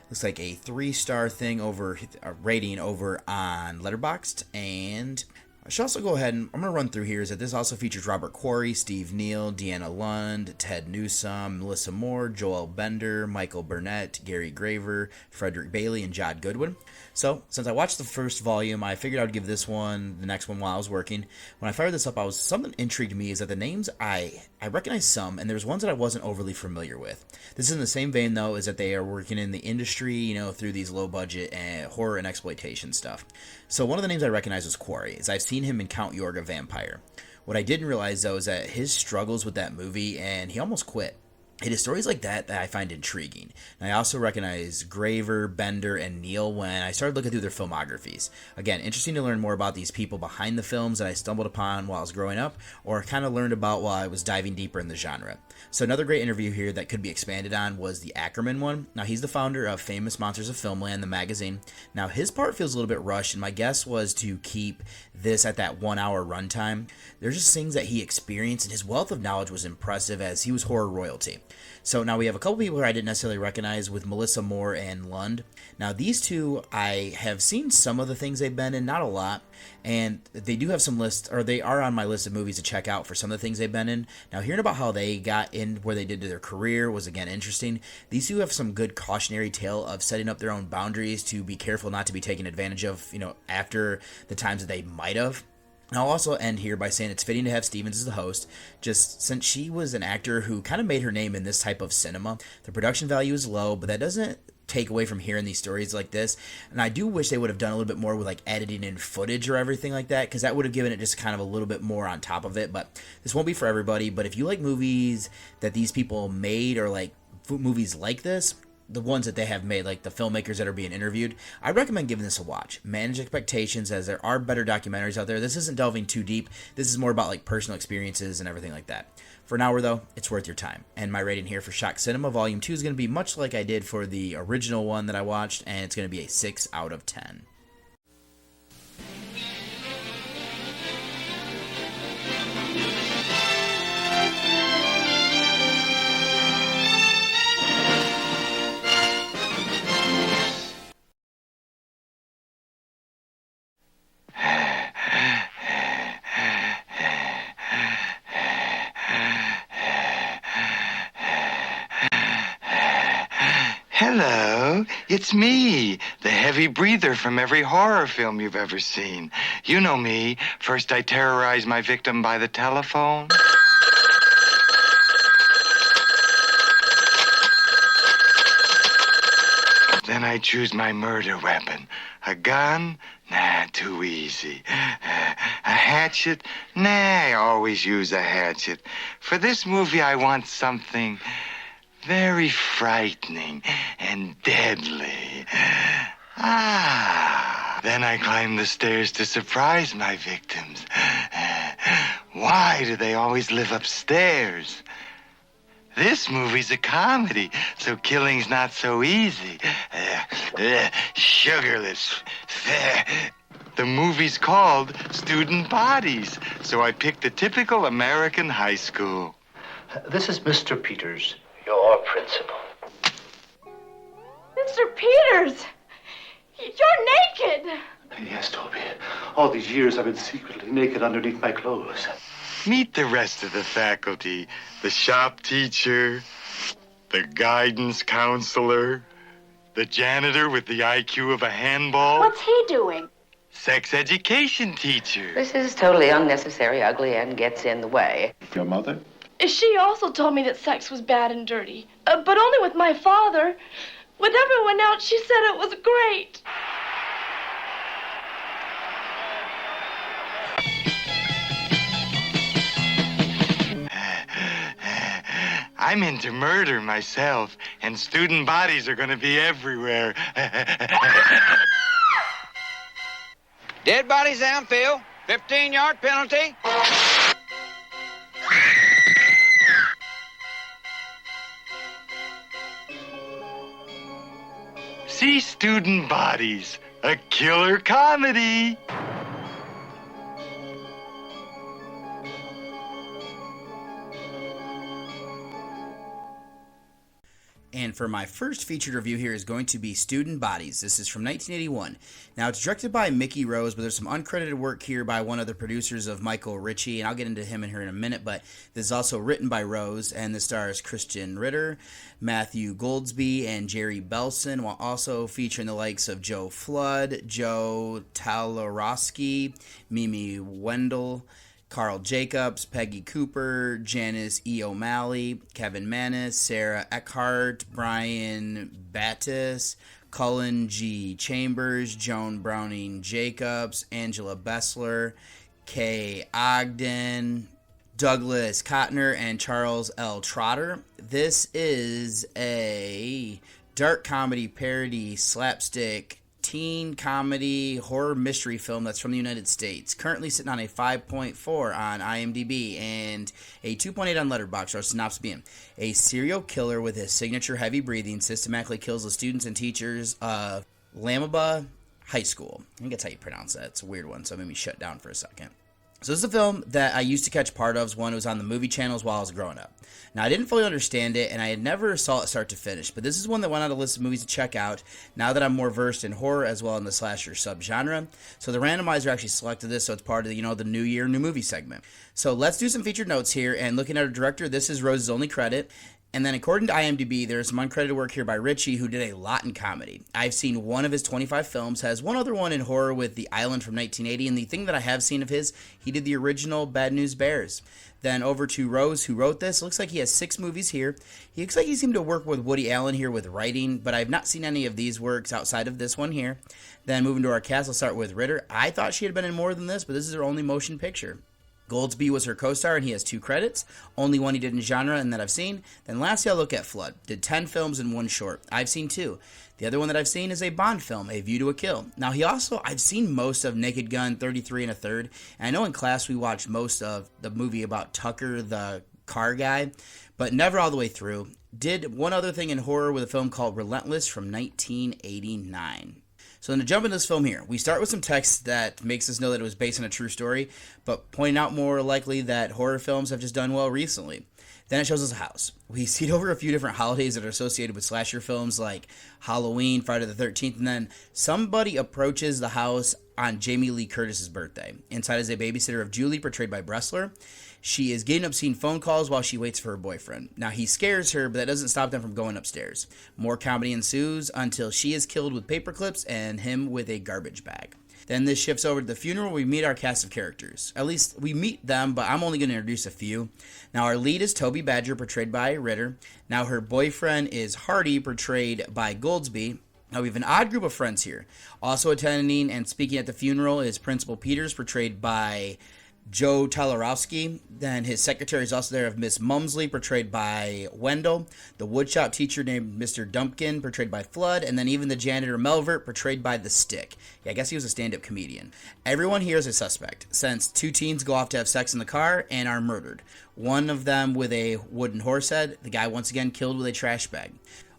looks like a 3-star thing over a rating over on Letterboxd. And I should also go ahead and I'm going to run through here is that this also features Robert Quarry, Steve Neal, Deanna Lund, Ted Newsome, Melissa Moore, Joel Bender, Michael Burnett, Gary Graver, Frederick Bailey, and Jod Goodwin. So, since I watched the first volume, I figured I would give this one the next one while I was working. When I fired this up, something intrigued me is that the names, I recognize some, and there's ones that I wasn't overly familiar with. This is in the same vein, though, is that they are working in the industry, through these low-budget horror and exploitation stuff. So one of the names I recognize was Quarry, as I've seen him in Count Yorga Vampire. What I didn't realize, though, is that his struggles with that movie, and he almost quit. It is stories like that I find intriguing. And I also recognize Graver, Bender, and Neal when I started looking through their filmographies. Again, interesting to learn more about these people behind the films that I stumbled upon while I was growing up, or kind of learned about while I was diving deeper in the genre. So another great interview here that could be expanded on was the Ackerman one. Now, he's the founder of Famous Monsters of Filmland, the magazine. Now, his part feels a little bit rushed, and my guess was to keep this at that 1-hour runtime. There's just things that he experienced, and his wealth of knowledge was impressive as he was horror royalty. So now we have a couple people who I didn't necessarily recognize with Melissa Moore and Lund. Now these two, I have seen some of the things they've been in, not a lot, and they do have some lists, or they are on my list of movies to check out for some of the things they've been in. Now hearing about how they got in where they did to their career was again interesting. These two have some good cautionary tale of setting up their own boundaries to be careful not to be taken advantage of, after the times that they might have. And I'll also end here by saying it's fitting to have Stevens as the host, just since she was an actor who kind of made her name in this type of cinema. The production value is low, but that doesn't take away from hearing these stories like this. And I do wish they would have done a little bit more with like editing and footage or everything like that, because that would have given it just kind of a little bit more on top of it. But this won't be for everybody. But if you like movies that these people made, or like movies like this, the ones that they have made, like the filmmakers that are being interviewed, I recommend giving this a watch. Manage expectations, as there are better documentaries out there. This isn't delving too deep. This is more about like personal experiences and everything like that. For an hour, though, it's worth your time. And my rating here for Shock Cinema Volume 2 is going to be much like I did for the original one that I watched, and it's going to be a 6 out of 10. Hello, It's me, the heavy breather from every horror film you've ever seen. You know me. First I terrorize my victim by the telephone. Then I choose my murder weapon. A gun? Nah, too easy. A hatchet? Nah, I always use a hatchet. For this movie, I want something very frightening and deadly. Then I climb the stairs to surprise my victims. Why do they always live upstairs? This movie's a comedy, so killing's not so easy. Sugarless. The movie's called Student Bodies, so I picked a typical American high school. This is Mr. Peters, your principal. Mr. Peters! You're naked! Yes, Toby. All these years I've been secretly naked underneath my clothes. Meet the rest of the faculty. The shop teacher, the guidance counselor, the janitor with the IQ of a handball. What's he doing? Sex education teacher. This is totally unnecessary, ugly, and gets in the way. Your mother? She also told me that sex was bad and dirty, but only with my father. With everyone else, she said it was great. I'm into murder myself, and student bodies are gonna be everywhere. Dead bodies downfield. 15-yard penalty. See Student Bodies, a killer comedy. And for my first featured review here is going to be Student Bodies. This is from 1981. Now, it's directed by Mickey Rose, but there's some uncredited work here by one of the producers of Michael Ritchie, and I'll get into him in here in a minute, but this is also written by Rose, and this stars Christian Ritter, Matthew Goldsby, and Jerry Belson, while also featuring the likes of Joe Flood, Joe Talarowski, Mimi Wendell, Carl Jacobs, Peggy Cooper, Janice E. O'Malley, Kevin Manis, Sarah Eckhart, Brian Battis, Cullen G. Chambers, Joan Browning Jacobs, Angela Bessler, Kay Ogden, Douglas Cotner, and Charles L. Trotter. This is a dark comedy parody slapstick teen comedy horror mystery film that's from the United States. Currently sitting on a 5.4 on IMDb and a 2.8 on Letterboxd, or synopsis being: a serial killer with his signature heavy breathing systematically kills the students and teachers of Lamaba High School. I think that's how you pronounce that. It's a weird one, so it made me shut down for a second. So this is a film that I used to catch part of when it was on the movie channels while I was growing up. Now, I didn't fully understand it, and I had never saw it start to finish, but this is one that went on a list of movies to check out now that I'm more versed in horror as well in the slasher subgenre. So the randomizer actually selected this, so it's part of the New Year, New Movie segment. So let's do some featured notes here, and looking at our director, this is Rose's only credit. And then according to IMDb, there's some uncredited work here by Ritchie, who did a lot in comedy. I've seen one of his 25 films, has one other one in horror with The Island from 1980, and the thing that I have seen of his, he did the original Bad News Bears. Then over to Rose, who wrote this. Looks like he has 6 movies here. He looks like he seemed to work with Woody Allen here with writing, but I've not seen any of these works outside of this one here. Then moving to our cast, I'll start with Ritter. I thought she had been in more than this, but this is her only motion picture. Goldsby was her co-star, and he has 2 credits. Only one he did in genre and that I've seen. Then lastly, I'll look at Flood. Did 10 films and 1 short. I've seen 2. The other one that I've seen is a Bond film, A View to a Kill. Now, I've seen most of Naked Gun, 33 1/3. And I know in class we watched most of the movie about Tucker, the car guy, but never all the way through. Did one other thing in horror with a film called Relentless from 1989. So to jump into this film here, we start with some text that makes us know that it was based on a true story, but pointing out more likely that horror films have just done well recently. Then it shows us a house. We see it over a few different holidays that are associated with slasher films like Halloween, Friday the 13th, and then somebody approaches the house on Jamie Lee Curtis's birthday. Inside is a babysitter of Julie, portrayed by Bressler. She is getting obscene phone calls while she waits for her boyfriend. Now, he scares her, but that doesn't stop them from going upstairs. More comedy ensues until she is killed with paper clips and him with a garbage bag. Then this shifts over to the funeral where we meet our cast of characters. At least we meet them, but I'm only going to introduce a few. Now, our lead is Toby Badger, portrayed by Ritter. Now, her boyfriend is Hardy, portrayed by Goldsby. Now, we have an odd group of friends here. Also attending and speaking at the funeral is Principal Peters, portrayed by Joe Talarowski. Then his secretary is also there of Miss Mumsley, portrayed by Wendell. The woodshop teacher named Mr. Dumpkin, portrayed by Flood. And then even the janitor Melvert, portrayed by The Stick. Yeah, I guess he was a stand-up comedian. Everyone here is a suspect, since two teens go off to have sex in the car and are murdered. One of them with a wooden horse head, the guy once again killed with a trash bag.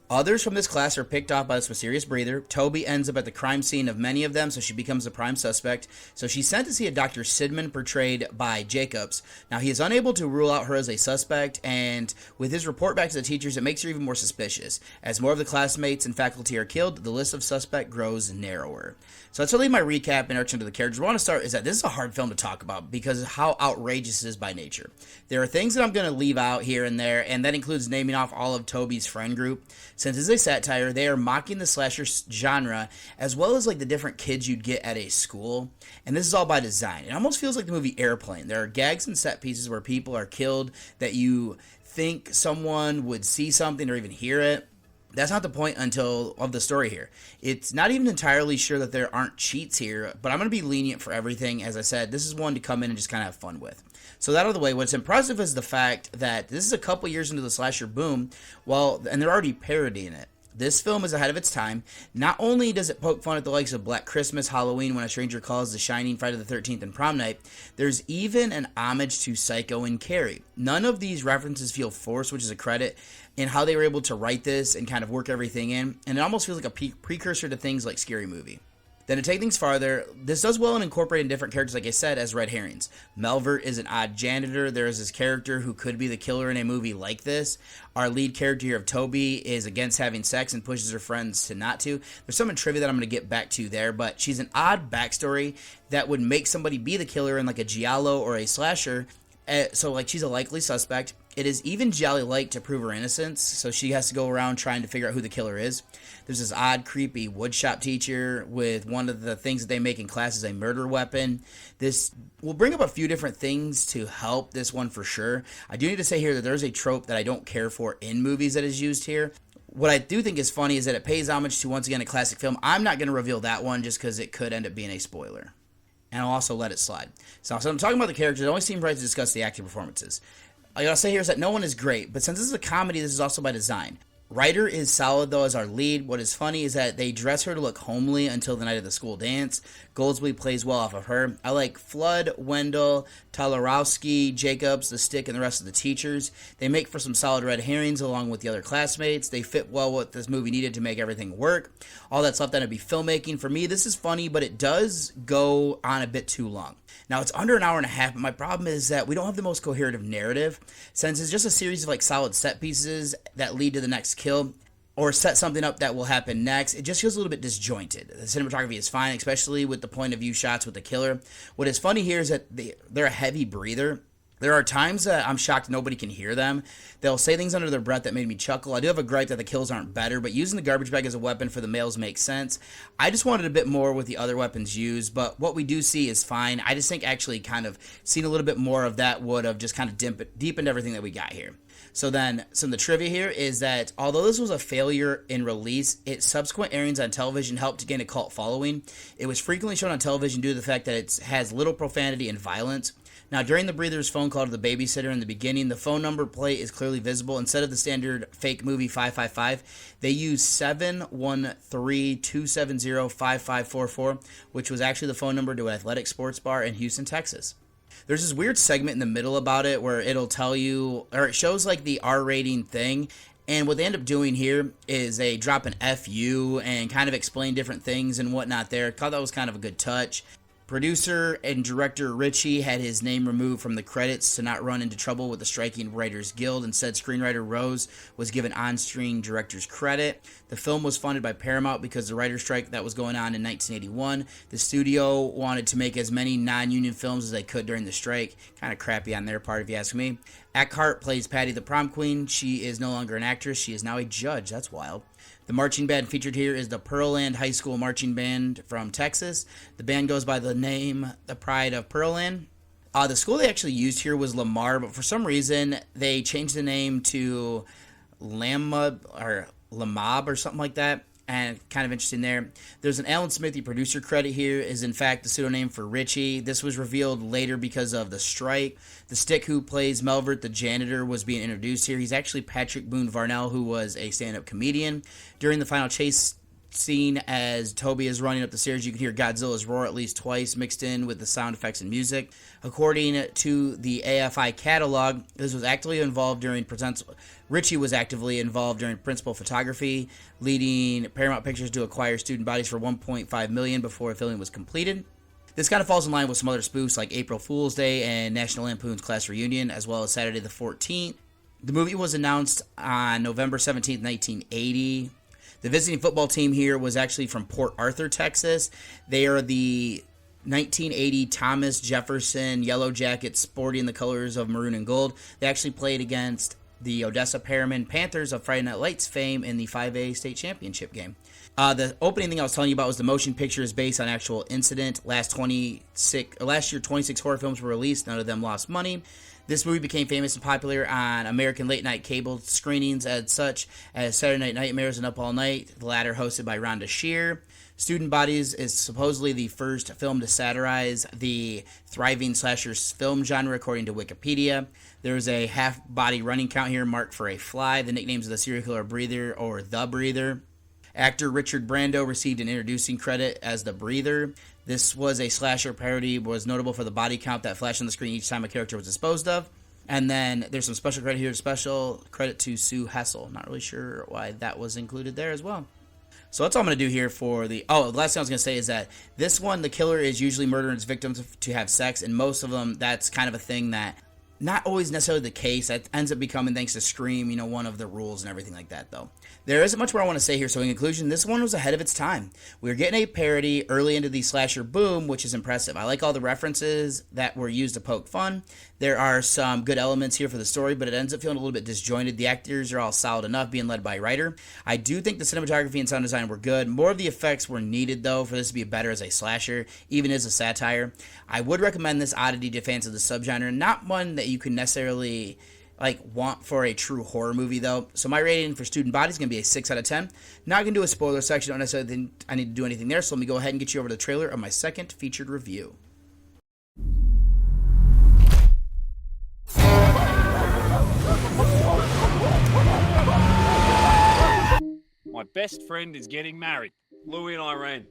Others from this class are picked off by this mysterious breather. Toby ends up at the crime scene of many of them, so she becomes the prime suspect. So she's sent to see a Dr. Sidman, portrayed by Jacobs. Now, he is unable to rule out her as a suspect, and with his report back to the teachers, it makes her even more suspicious. As more of the classmates and faculty are killed, the list of suspect grows narrower. So that's really my recap and introduction to the characters. What I want to start is that this is a hard film to talk about because of how outrageous it is by nature. There are things that I'm going to leave out here and there, and that includes naming off all of Toby's friend group. Since it's a satire, they are mocking the slasher genre as well as like the different kids you'd get at a school. And this is all by design. It almost feels like the movie Airplane. There are gags and set pieces where people are killed that you think someone would see something or even hear it. That's not the point of the story here. It's not even entirely sure that there aren't cheats here, but I'm going to be lenient for everything. As I said, this is one to come in and just kind of have fun with. So that out of the way, what's impressive is the fact that this is a couple years into the slasher boom, and they're already parodying it. This film is ahead of its time. Not only does it poke fun at the likes of Black Christmas, Halloween, When a Stranger Calls, The Shining, Friday the 13th, and Prom Night, there's even an homage to Psycho and Carrie. None of these references feel forced, which is a credit in how they were able to write this and kind of work everything in, and it almost feels like a precursor to things like Scary Movie. Then to take things farther, this does well in incorporating different characters, like I said, as red herrings. Melvert is an odd janitor. There is this character who could be the killer in a movie like this. Our lead character here of Toby is against having sex and pushes her friends to not to. There's some in trivia that I'm going to get back to there, but she's an odd backstory that would make somebody be the killer in like a giallo or a slasher. So like she's a likely suspect. It is even Jolly-like to prove her innocence, so she has to go around trying to figure out who the killer is. There's this odd, creepy woodshop teacher with one of the things that they make in class is a murder weapon. This will bring up a few different things to help this one for sure. I do need to say here that there's a trope that I don't care for in movies that is used here. What I do think is funny is that it pays homage to, once again, a classic film. I'm not going to reveal that one just because it could end up being a spoiler. And I'll also let it slide. So I'm talking about the characters. It only seems right to discuss the acting performances. I gotta say here is that no one is great, but since this is a comedy, this is also by design. Ryder is solid, though, as our lead. What is funny is that they dress her to look homely until the night of the school dance. Goldsby plays well off of her. I like Flood, Wendell, Talarowski, Jacobs, The Stick, and the rest of the teachers. They make for some solid red herrings along with the other classmates. They fit well what this movie needed to make everything work. All that's left then would be filmmaking. For me, this is funny, but it does go on a bit too long. Now, it's under an hour and a half, but my problem is that we don't have the most coherent narrative, since it's just a series of like solid set pieces that lead to the next kill, or set something up that will happen next. It just feels a little bit disjointed. The cinematography is fine, especially with the point of view shots with the killer. What is funny here is that they're a heavy breather. There are times that I'm shocked nobody can hear them. They'll say things under their breath that made me chuckle. I do have a gripe that the kills aren't better, but using the garbage bag as a weapon for the males makes sense. I just wanted a bit more with the other weapons used, but what we do see is fine. I just think actually kind of seeing a little bit more of that would have just kind of deepened everything that we got here. So then, some of the trivia here is that although this was a failure in release, its subsequent airings on television helped to gain a cult following. It was frequently shown on television due to the fact that it has little profanity and violence. Now, during the breather's phone call to the babysitter in the beginning, the phone number plate is clearly visible. Instead of the standard fake movie 555, they use 713-270-5544, which was actually the phone number to an athletic sports bar in Houston, Texas. There's this weird segment in the middle about it where it'll tell you, or it shows like the R rating thing. And what they end up doing here is they drop an FU and kind of explain different things and whatnot there. I thought that was kind of a good touch. Producer and director Ritchie had his name removed from the credits to not run into trouble with the striking Writers Guild. Instead, screenwriter Rose was given on-screen director's credit. The film was funded by Paramount because the writer's strike that was going on in 1981. The studio wanted to make as many non-union films as they could during the strike. Kind of crappy on their part, if you ask me. Eckhart plays Patty the prom queen. She is no longer an actress. She is now a judge. That's wild. The marching band featured here is the Pearland High School Marching Band from Texas. The band goes by the name The Pride of Pearland. The school they actually used here was Lamar, but for some reason they changed the name to Lamab or something like that. And kind of interesting there. There's an Alan Smithy producer credit here, is in fact the pseudonym for Ritchie. This was revealed later because of the strike. The stick who plays Melvert, the janitor, was being introduced here. He's actually Patrick Boone Varnell, who was a stand-up comedian. During the final chase scene, as Toby is running up the stairs, you can hear Godzilla's roar at least twice, mixed in with the sound effects and music. According to the AFI catalog, this was actively involved during Ritchie was actively involved during principal photography, leading Paramount Pictures to acquire student bodies for $1.5 million before filming was completed. This kind of falls in line with some other spoofs like April Fool's Day and National Lampoon's Class Reunion, as well as Saturday the 14th. The movie was announced on November 17th, 1980. The visiting football team here was actually from Port Arthur, Texas. They are the 1980 Thomas Jefferson Yellow Jackets, sporting the colors of maroon and gold. They actually played against the Odessa Perriman Panthers of Friday Night Lights fame in the 5A state championship game. The opening thing I was telling you about was the motion picture is based on actual incident. Last year, 26 horror films were released. None of them lost money. This movie became famous and popular on American late-night cable screenings as such as Saturday Night Nightmares and Up All Night, the latter hosted by Rhonda Shear. Student Bodies is supposedly the first film to satirize the thriving slasher film genre, according to Wikipedia. There's a half-body running count here marked for a fly. The nicknames of the serial killer Breather or The Breather. Actor Richard Brando received an introducing credit as the Breather. This was a slasher parody, was notable for the body count that flashed on the screen each time a character was disposed of. And then there's some special credit here, special credit to Sue Hessel. Not really sure why that was included there as well. So that's all I'm going to do here for the... Oh, the last thing I was going to say is that this one, the killer is usually murdering his victims to have sex, and most of them, that's kind of a thing that... Not always necessarily the case. That ends up becoming, thanks to Scream, one of the rules and everything like that, though. There isn't much more I want to say here, so in conclusion, this one was ahead of its time. We were getting a parody early into the slasher boom, which is impressive. I like all the references that were used to poke fun. There are some good elements here for the story, but it ends up feeling a little bit disjointed. The actors are all solid enough, being led by a writer. I do think the cinematography and sound design were good. More of the effects were needed, though, for this to be better as a slasher, even as a satire. I would recommend this oddity to fans of the subgenre, not one that you can necessarily want for a true horror movie, though. So my rating for Student Body is going to be a 6 out of 10. Not going to do a spoiler section. I don't necessarily think I need to do anything there, so let me go ahead and get you over to the trailer of my second featured review. My best friend is getting married. Louie and Irene.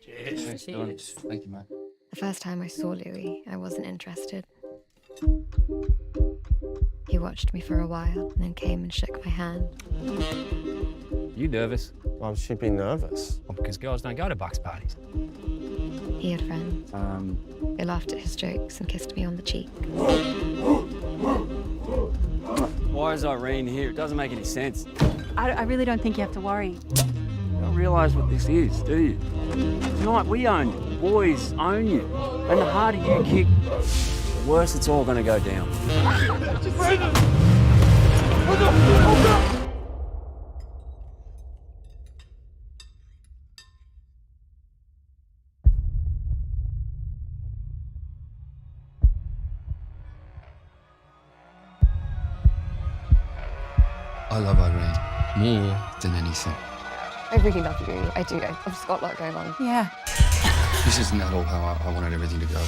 Cheers. Cheers. Thank you, man. The first time I saw Louis, I wasn't interested. He watched me for a while and then came and shook my hand. You nervous? Why should be nervous? Well, because girls don't go to Bucks parties. He had friends. They laughed at his jokes and kissed me on the cheek. Why is Irene here? It doesn't make any sense. I really don't think you have to worry. You don't realise what this is, do you? Tonight we own you. Boys own you. And the harder you kick, the worse it's all going to go down. I love Irene more than anything. I really love you. I do. I've just got a lot going on. Yeah. This isn't at all how I wanted everything to go.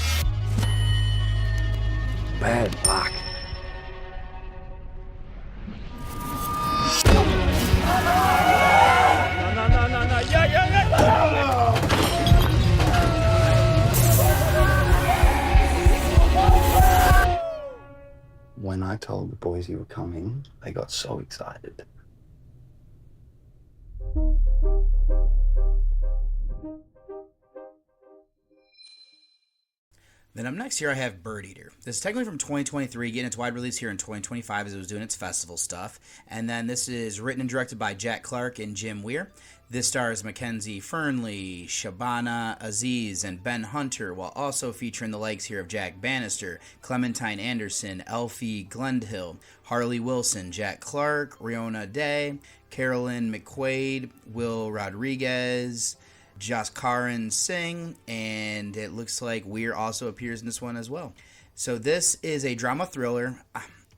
Bad luck. No. Yeah. When I told the boys you were coming, they got so excited. Then up next here I have Birdeater. This is technically from 2023, getting its wide release here in 2025 as it was doing its festival stuff. And then this is written and directed by Jack Clark and Jim Weir. This stars Mackenzie Fernley, Shabana Aziz, and Ben Hunter, while also featuring the likes here of Jack Bannister, Clementine Anderson, Elfie Glendhill, Harley Wilson, Jack Clark, Riona Day, Carolyn McQuaid, Will Rodriguez, Jaskaran Singh, and it looks like Weir also appears in this one as well. So this is a drama thriller.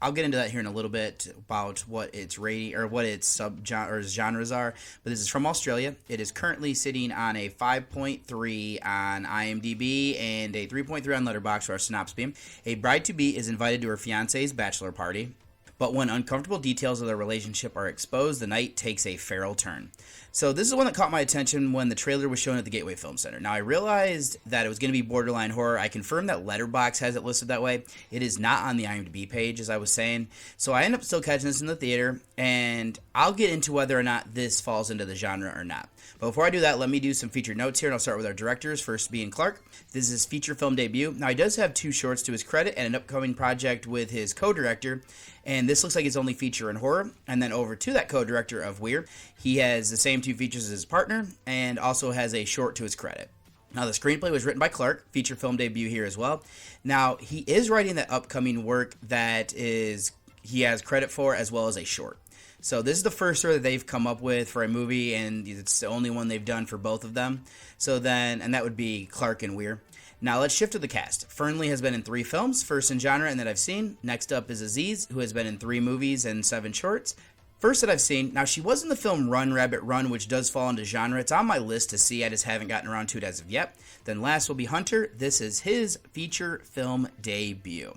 I'll get into that here in a little bit about what its rating or what its genres are, but this is from Australia. It is currently sitting on a 5.3 on IMDb and a 3.3 on Letterboxd for our synopsis being. A bride-to-be is invited to her fiancé's bachelor party, but when uncomfortable details of their relationship are exposed, the night takes a feral turn. So this is one that caught my attention when the trailer was shown at the Gateway Film Center. Now, I realized that it was going to be borderline horror. I confirmed that Letterboxd has it listed that way. It is not on the IMDb page, as I was saying. So I ended up still catching this in the theater, and I'll get into whether or not this falls into the genre or not. But before I do that, let me do some featured notes here, and I'll start with our directors, first being Clark. This is his feature film debut. Now, he does have 2 shorts to his credit and an upcoming project with his co-director, and this looks like his only feature in horror. And then over to that co-director of Weir, he has the same 2 features as his partner and also has a short to his credit. Now, the screenplay was written by Clark, feature film debut here as well. Now, he is writing the upcoming work that he has credit for as well as a short. So this is the first story that they've come up with for a movie, and it's the only one they've done for both of them. And that would be Clark and Weir. Now let's shift to the cast. Fernley has been in 3 films, first in genre and that I've seen. Next up is Aziz, who has been in 3 movies and 7 shorts. First that I've seen. Now, she was in the film Run, Rabbit, Run, which does fall into genre. It's on my list to see. I just haven't gotten around to it as of yet. Then last will be Hunter. This is his feature film debut.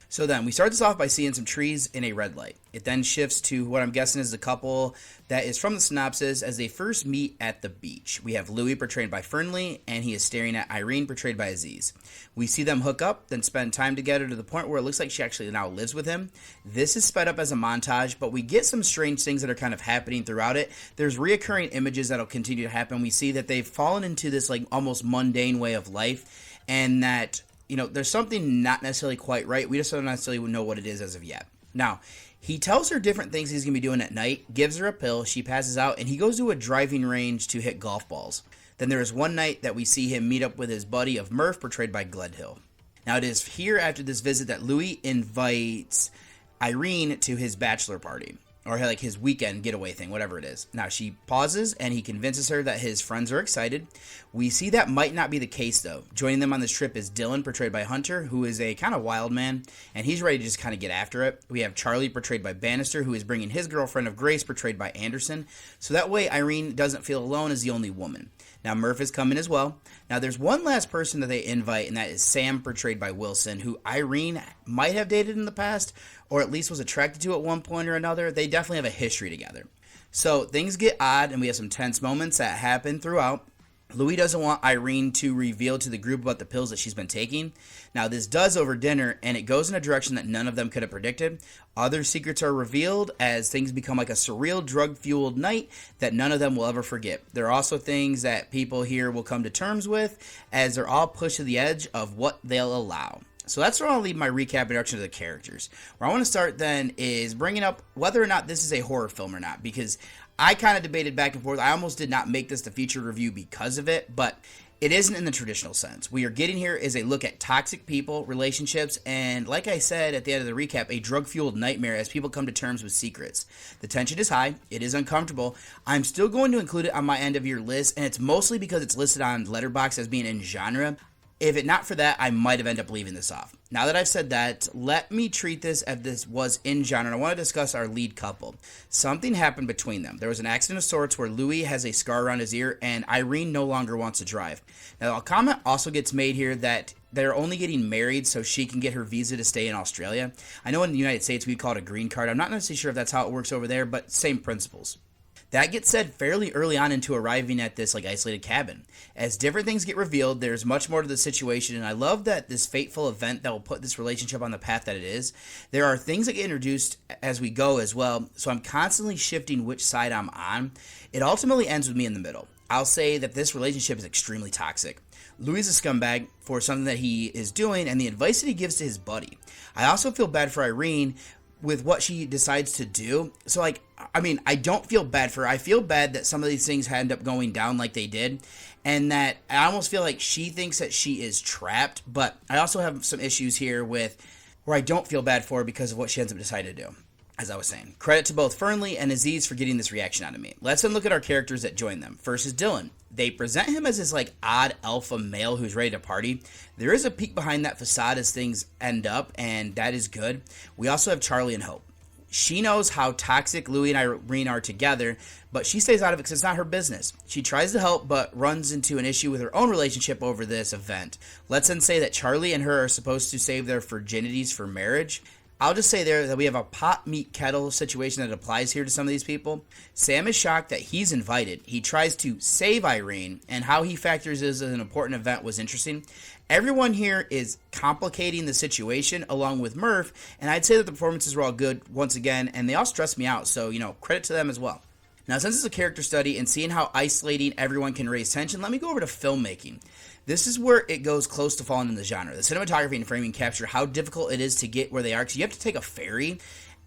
So then, we start this off by seeing some trees in a red light. It then shifts to what I'm guessing is the couple that is from the synopsis as they first meet at the beach. We have Louis, portrayed by Fernley, and he is staring at Irene, portrayed by Aziz. We see them hook up, then spend time together to the point where it looks like she actually now lives with him. This is sped up as a montage, but we get some strange things that are kind of happening throughout it. There's reoccurring images that'll continue to happen. We see that they've fallen into this like almost mundane way of life, and that there's something not necessarily quite right. We just don't necessarily know what it is as of yet. Now, he tells her different things he's going to be doing at night, gives her a pill, she passes out, and he goes to a driving range to hit golf balls. Then there is one night that we see him meet up with his buddy of Murph, portrayed by Gledhill. Now, it is here after this visit that Louis invites Irene to his bachelor party, or like his weekend getaway thing, whatever it is. Now, she pauses, and he convinces her that his friends are excited. We see that might not be the case, though. Joining them on this trip is Dylan, portrayed by Hunter, who is a kind of wild man, and he's ready to just kind of get after it. We have Charlie, portrayed by Bannister, who is bringing his girlfriend of Grace, portrayed by Anderson, so that way Irene doesn't feel alone as the only woman. Now, Murph is coming as well. Now, there's one last person that they invite, and that is Sam, portrayed by Wilson, who Irene might have dated in the past, or at least was attracted to at one point or another. They definitely have a history together. So things get odd, and we have some tense moments that happen throughout. Louis doesn't want Irene to reveal to the group about the pills that she's been taking. Now, this does over dinner, and it goes in a direction that none of them could have predicted. Other secrets are revealed as things become like a surreal drug-fueled night that none of them will ever forget. There are also things that people here will come to terms with as they're all pushed to the edge of what they'll allow. So that's where I'll leave my recap introduction to the characters. Where I want to start then is bringing up whether or not this is a horror film or not, because I kind of debated back and forth. I almost did not make this the featured review because of it, but it isn't in the traditional sense. We are getting here is a look at toxic people, relationships, and like I said at the end of the recap, a drug-fueled nightmare as people come to terms with secrets. The tension is high. It is uncomfortable. I'm still going to include it on my end of year list, and it's mostly because it's listed on Letterboxd as being in genre. If it not for that, I might have ended up leaving this off. Now that I've said that, let me treat this as this was in genre. And I want to discuss our lead couple. Something happened between them. There was an accident of sorts where Louis has a scar around his ear and Irene no longer wants to drive. Now, a comment also gets made here that they're only getting married so she can get her visa to stay in Australia. I know in the United States we call it a green card. I'm not necessarily sure if that's how it works over there, but same principles. That gets said fairly early on into arriving at this isolated cabin. As different things get revealed, there's much more to the situation, and I love that this fateful event that will put this relationship on the path that it is. There are things that get introduced as we go as well, so I'm constantly shifting which side I'm on. It ultimately ends with me in the middle. I'll say that this relationship is extremely toxic. Louis is a scumbag for something that he is doing and the advice that he gives to his buddy. I also feel bad for Irene with what she decides to do. So, like, I mean, I don't feel bad for her. I feel bad that some of these things end up going down like they did, and that I almost feel like she thinks that she is trapped, but I also have some issues here with where I don't feel bad for her because of what she ends up deciding to do. As I was saying, credit to both Fernley and Aziz for getting this reaction out of me. Let's then look at our characters that join them. First is Dylan. They present him as this like odd alpha male who's ready to party. There is a peek behind that facade as things end up, and that is good. We also have Charlie and Hope. She knows how toxic Louis and Irene are together, but she stays out of it because it's not her business. She tries to help, but runs into an issue with her own relationship over this event. Let's then say that Charlie and her are supposed to save their virginities for marriage. I'll just say there that we have a pot, meat, kettle situation that applies here to some of these people. Sam is shocked that he's invited. He tries to save Irene, and how he factors this as an important event was interesting. Everyone here is complicating the situation along with Murph, and I'd say that the performances were all good once again, and they all stressed me out, so, credit to them as well. Now, since it's a character study and seeing how isolating everyone can raise tension, let me go over to filmmaking. This is where it goes close to falling in the genre. The cinematography and framing capture how difficult it is to get where they are, because you have to take a ferry,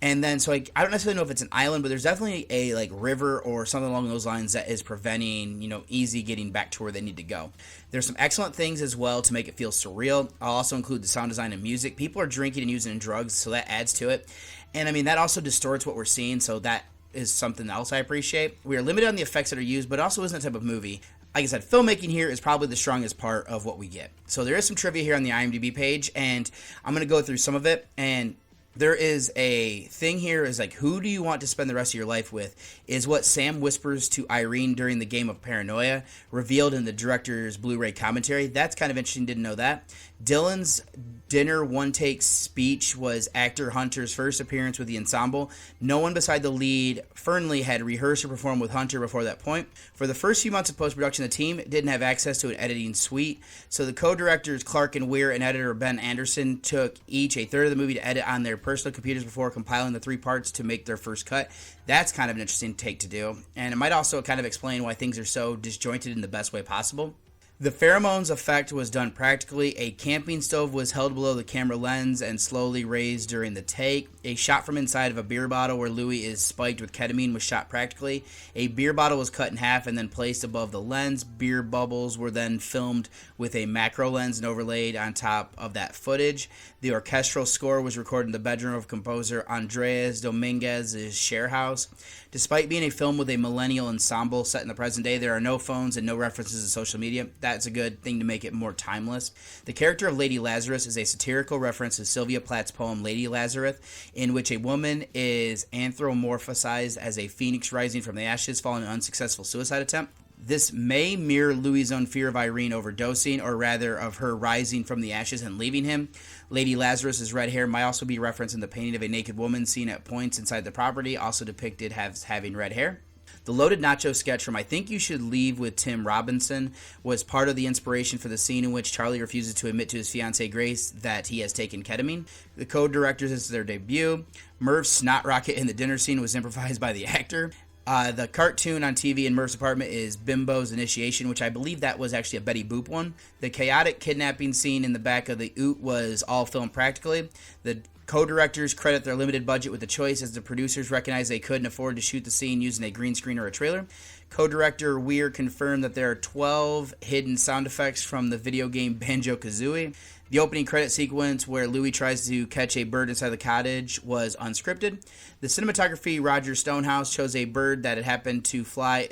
and then, so I don't necessarily know if it's an island, but there's definitely a river or something along those lines that is preventing, easy getting back to where they need to go. There's some excellent things as well to make it feel surreal. I'll also include the sound design and music. People are drinking and using drugs, so that adds to it. And I mean, that also distorts what we're seeing, so that is something else I appreciate. We are limited on the effects that are used, but it also isn't that type of movie. Like I said, filmmaking here is probably the strongest part of what we get. So there is some trivia here on the IMDb page, and I'm going to go through some of it. And there is a thing here is like, who do you want to spend the rest of your life with, is what Sam whispers to Irene during the game of Paranoia, revealed in the director's Blu-ray commentary. That's kind of interesting, didn't know that. Dylan's dinner one-take speech was actor Hunter's first appearance with the ensemble. No one beside the lead, Fernley, had rehearsed or performed with Hunter before that point. For the first few months of post-production, the team didn't have access to an editing suite, so the co-directors Clark and Weir and editor Ben Anderson took each a third of the movie to edit on their personal computers before compiling the 3 parts to make their first cut. That's kind of an interesting take to do, and it might also kind of explain why things are so disjointed in the best way possible. The pheromones effect was done practically. A camping stove was held below the camera lens and slowly raised during the take. A shot from inside of a beer bottle where Louis is spiked with ketamine was shot practically. A beer bottle was cut in half and then placed above the lens. Beer bubbles were then filmed with a macro lens and overlaid on top of that footage. The orchestral score was recorded in the bedroom of composer Andres Dominguez's share house. Despite being a film with a millennial ensemble set in the present day, there are no phones and no references to social media. That's a good thing to make it more timeless. The character of Lady Lazarus is a satirical reference to Sylvia Plath's poem Lady Lazarus, in which a woman is anthropomorphized as a phoenix rising from the ashes following an unsuccessful suicide attempt. This may mirror Louis' own fear of Irene overdosing, or rather of her rising from the ashes and leaving him. Lady Lazarus's red hair might also be referenced in the painting of a naked woman seen at points inside the property, also depicted as having red hair. The loaded nacho sketch from I Think You Should Leave with Tim Robinson was part of the inspiration for the scene in which Charlie refuses to admit to his fiancée Grace that he has taken ketamine. The co-directors, this is their debut. Murph's snot rocket in the dinner scene was improvised by the actor. The cartoon on TV in Murph's apartment is Bimbo's Initiation, which I believe that was actually a Betty Boop one. The chaotic kidnapping scene in the back of the Oot was all filmed practically. The co-directors credit their limited budget with the choice, as the producers recognized they couldn't afford to shoot the scene using a green screen or a trailer. Co-director Weir confirmed that there are 12 hidden sound effects from the video game Banjo-Kazooie. The opening credit sequence where Louis tries to catch a bird inside the cottage was unscripted. The cinematography, Roger Stonehouse chose a bird that had happened to fly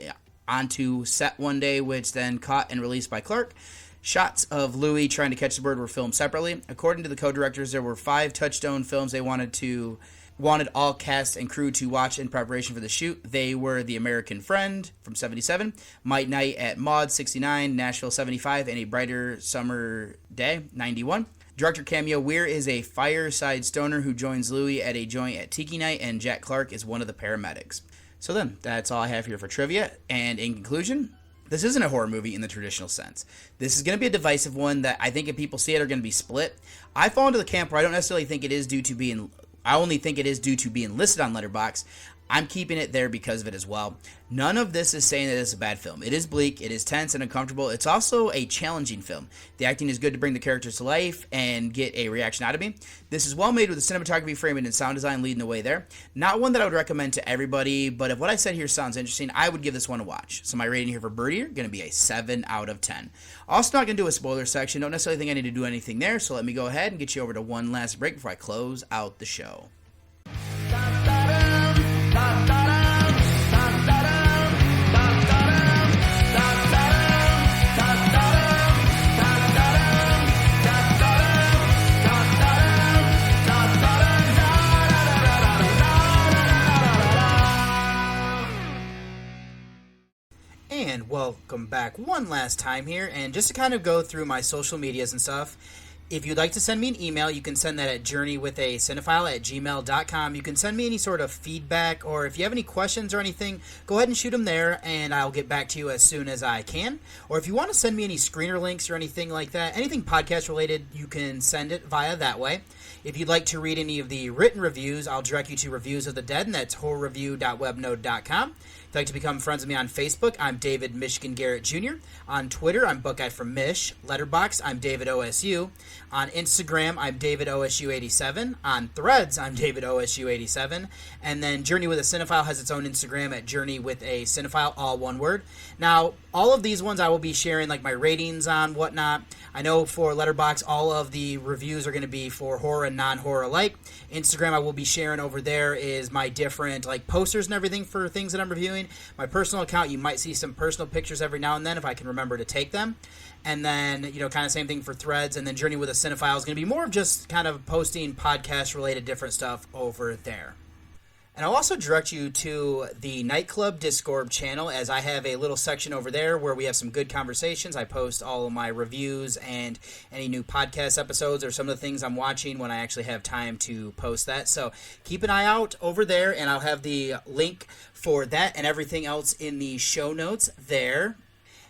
onto set one day, which then caught and released by Clark. Shots of Louis trying to catch the bird were filmed separately. According to the co-directors, there were 5 Touchstone films they wanted all cast and crew to watch in preparation for the shoot. They were The American Friend from 77, Might Night at Maud 69, Nashville 75, and A Brighter Summer Day 91. Director cameo, Weir is a fireside stoner who joins Louis at a joint at Tiki Night, and Jack Clark is one of the paramedics. So then, that's all I have here for trivia, and in conclusion, this isn't a horror movie in the traditional sense. This is going to be a divisive one that I think if people see it are going to be split. I fall into the camp where I don't necessarily think it is due to being... I only think it is due to being listed on Letterboxd. I'm keeping it there because of it as well. None of this is saying that it's a bad film. It is bleak, it is tense and uncomfortable. It's also a challenging film. The acting is good to bring the characters to life and get a reaction out of me. This is well made with the cinematography, framing, and sound design leading the way there. Not one that I would recommend to everybody, but if what I said here sounds interesting, I would give this one a watch. So my rating here for Birdeater, going to be a 7 out of 10. Also not going to do a spoiler section. Don't necessarily think I need to do anything there, so let me go ahead and get you over to one last break before I close out the show. And welcome back one last time here, and just to kind of go through my social medias and stuff, if you'd like to send me an email, you can send that at journeywithacinephile@gmail.com. You can send me any sort of feedback, or if you have any questions or anything, go ahead and shoot them there, and I'll get back to you as soon as I can. Or if you want to send me any screener links or anything like that, anything podcast related, you can send it via that way. If you'd like to read any of the written reviews, I'll direct you to Reviews of the Dead, and that's horrorreview.webnode.com. If you'd like to become friends with me on Facebook, I'm David Michigan Garrett Jr. On Twitter, I'm Buckeye from Mish. Letterboxd, I'm David OSU. On Instagram, I'm David OSU87. On Threads, I'm David OSU87. And then Journey with a Cinephile has its own Instagram at Journey with a Cinephile, all one word. Now, all of these ones I will be sharing like my ratings on, whatnot. I know for Letterboxd, all of the reviews are going to be for horror and non-horror alike. Instagram, I will be sharing over there is my different like posters and everything for things that I'm reviewing. My personal account, you might see some personal pictures every now and then if I can remember to take them. And then, kind of same thing for Threads. And then Journey with a Cinephile is going to be more of just kind of posting podcast-related different stuff over there. And I'll also direct you to the Nightclub Discord channel, as I have a little section over there where we have some good conversations. I post all of my reviews and any new podcast episodes or some of the things I'm watching when I actually have time to post that. So keep an eye out over there, and I'll have the link for that and everything else in the show notes there.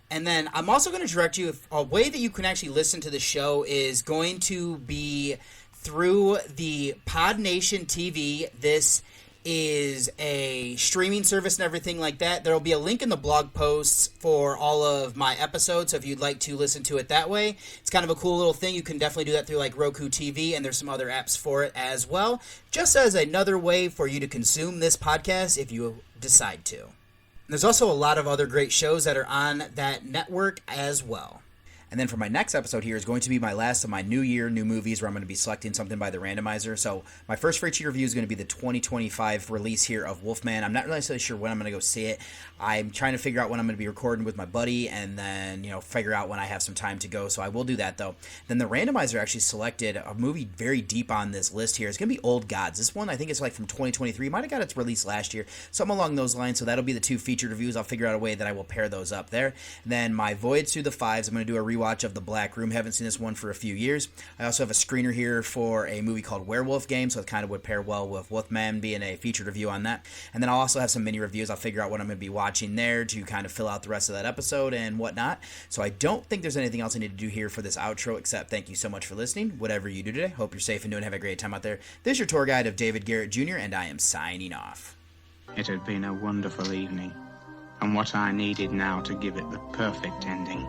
And then I'm also going to direct you, a way that you can actually listen to the show is going to be through the Pod Nation TV. This is a streaming service and everything like that. There will be a link in the blog posts for all of my episodes, so if you'd like to listen to it that way, it's kind of a cool little thing. You can definitely do that through like Roku TV, and there's some other apps for it as well, just as another way for you to consume this podcast if you decide to. And there's also a lot of other great shows that are on that network as well. And then for my next episode here is going to be my last of my new year, new movies, where I'm going to be selecting something by the randomizer. So my first free cheat review is going to be the 2025 release here of Wolfman. I'm not really sure when I'm going to go see it. I'm trying to figure out when I'm going to be recording with my buddy, and then, figure out when I have some time to go. So I will do that, though. Then the randomizer actually selected a movie very deep on this list here. It's going to be Old Gods. This one, I think it's like from 2023. Might have got its release last year. Something along those lines. So that'll be the two featured reviews. I'll figure out a way that I will pair those up there. And then my Voyage Through the Fives, I'm going to do a rewatch of The Black Room. Haven't seen this one for a few years. I also have a screener here for a movie called Werewolf Game, so it kind of would pair well with Wolfman being a featured review on that. And then I'll also have some mini reviews. I'll figure out what I'm going to be watching there to kind of fill out the rest of that episode and whatnot. So I don't think there's anything else I need to do here for this outro, except thank you so much for listening. Whatever you do today, hope you're safe and doing have a great time out there. This is your tour guide of David Garrett Jr., and I am signing off. It had been a wonderful evening, and what I needed now to give it the perfect ending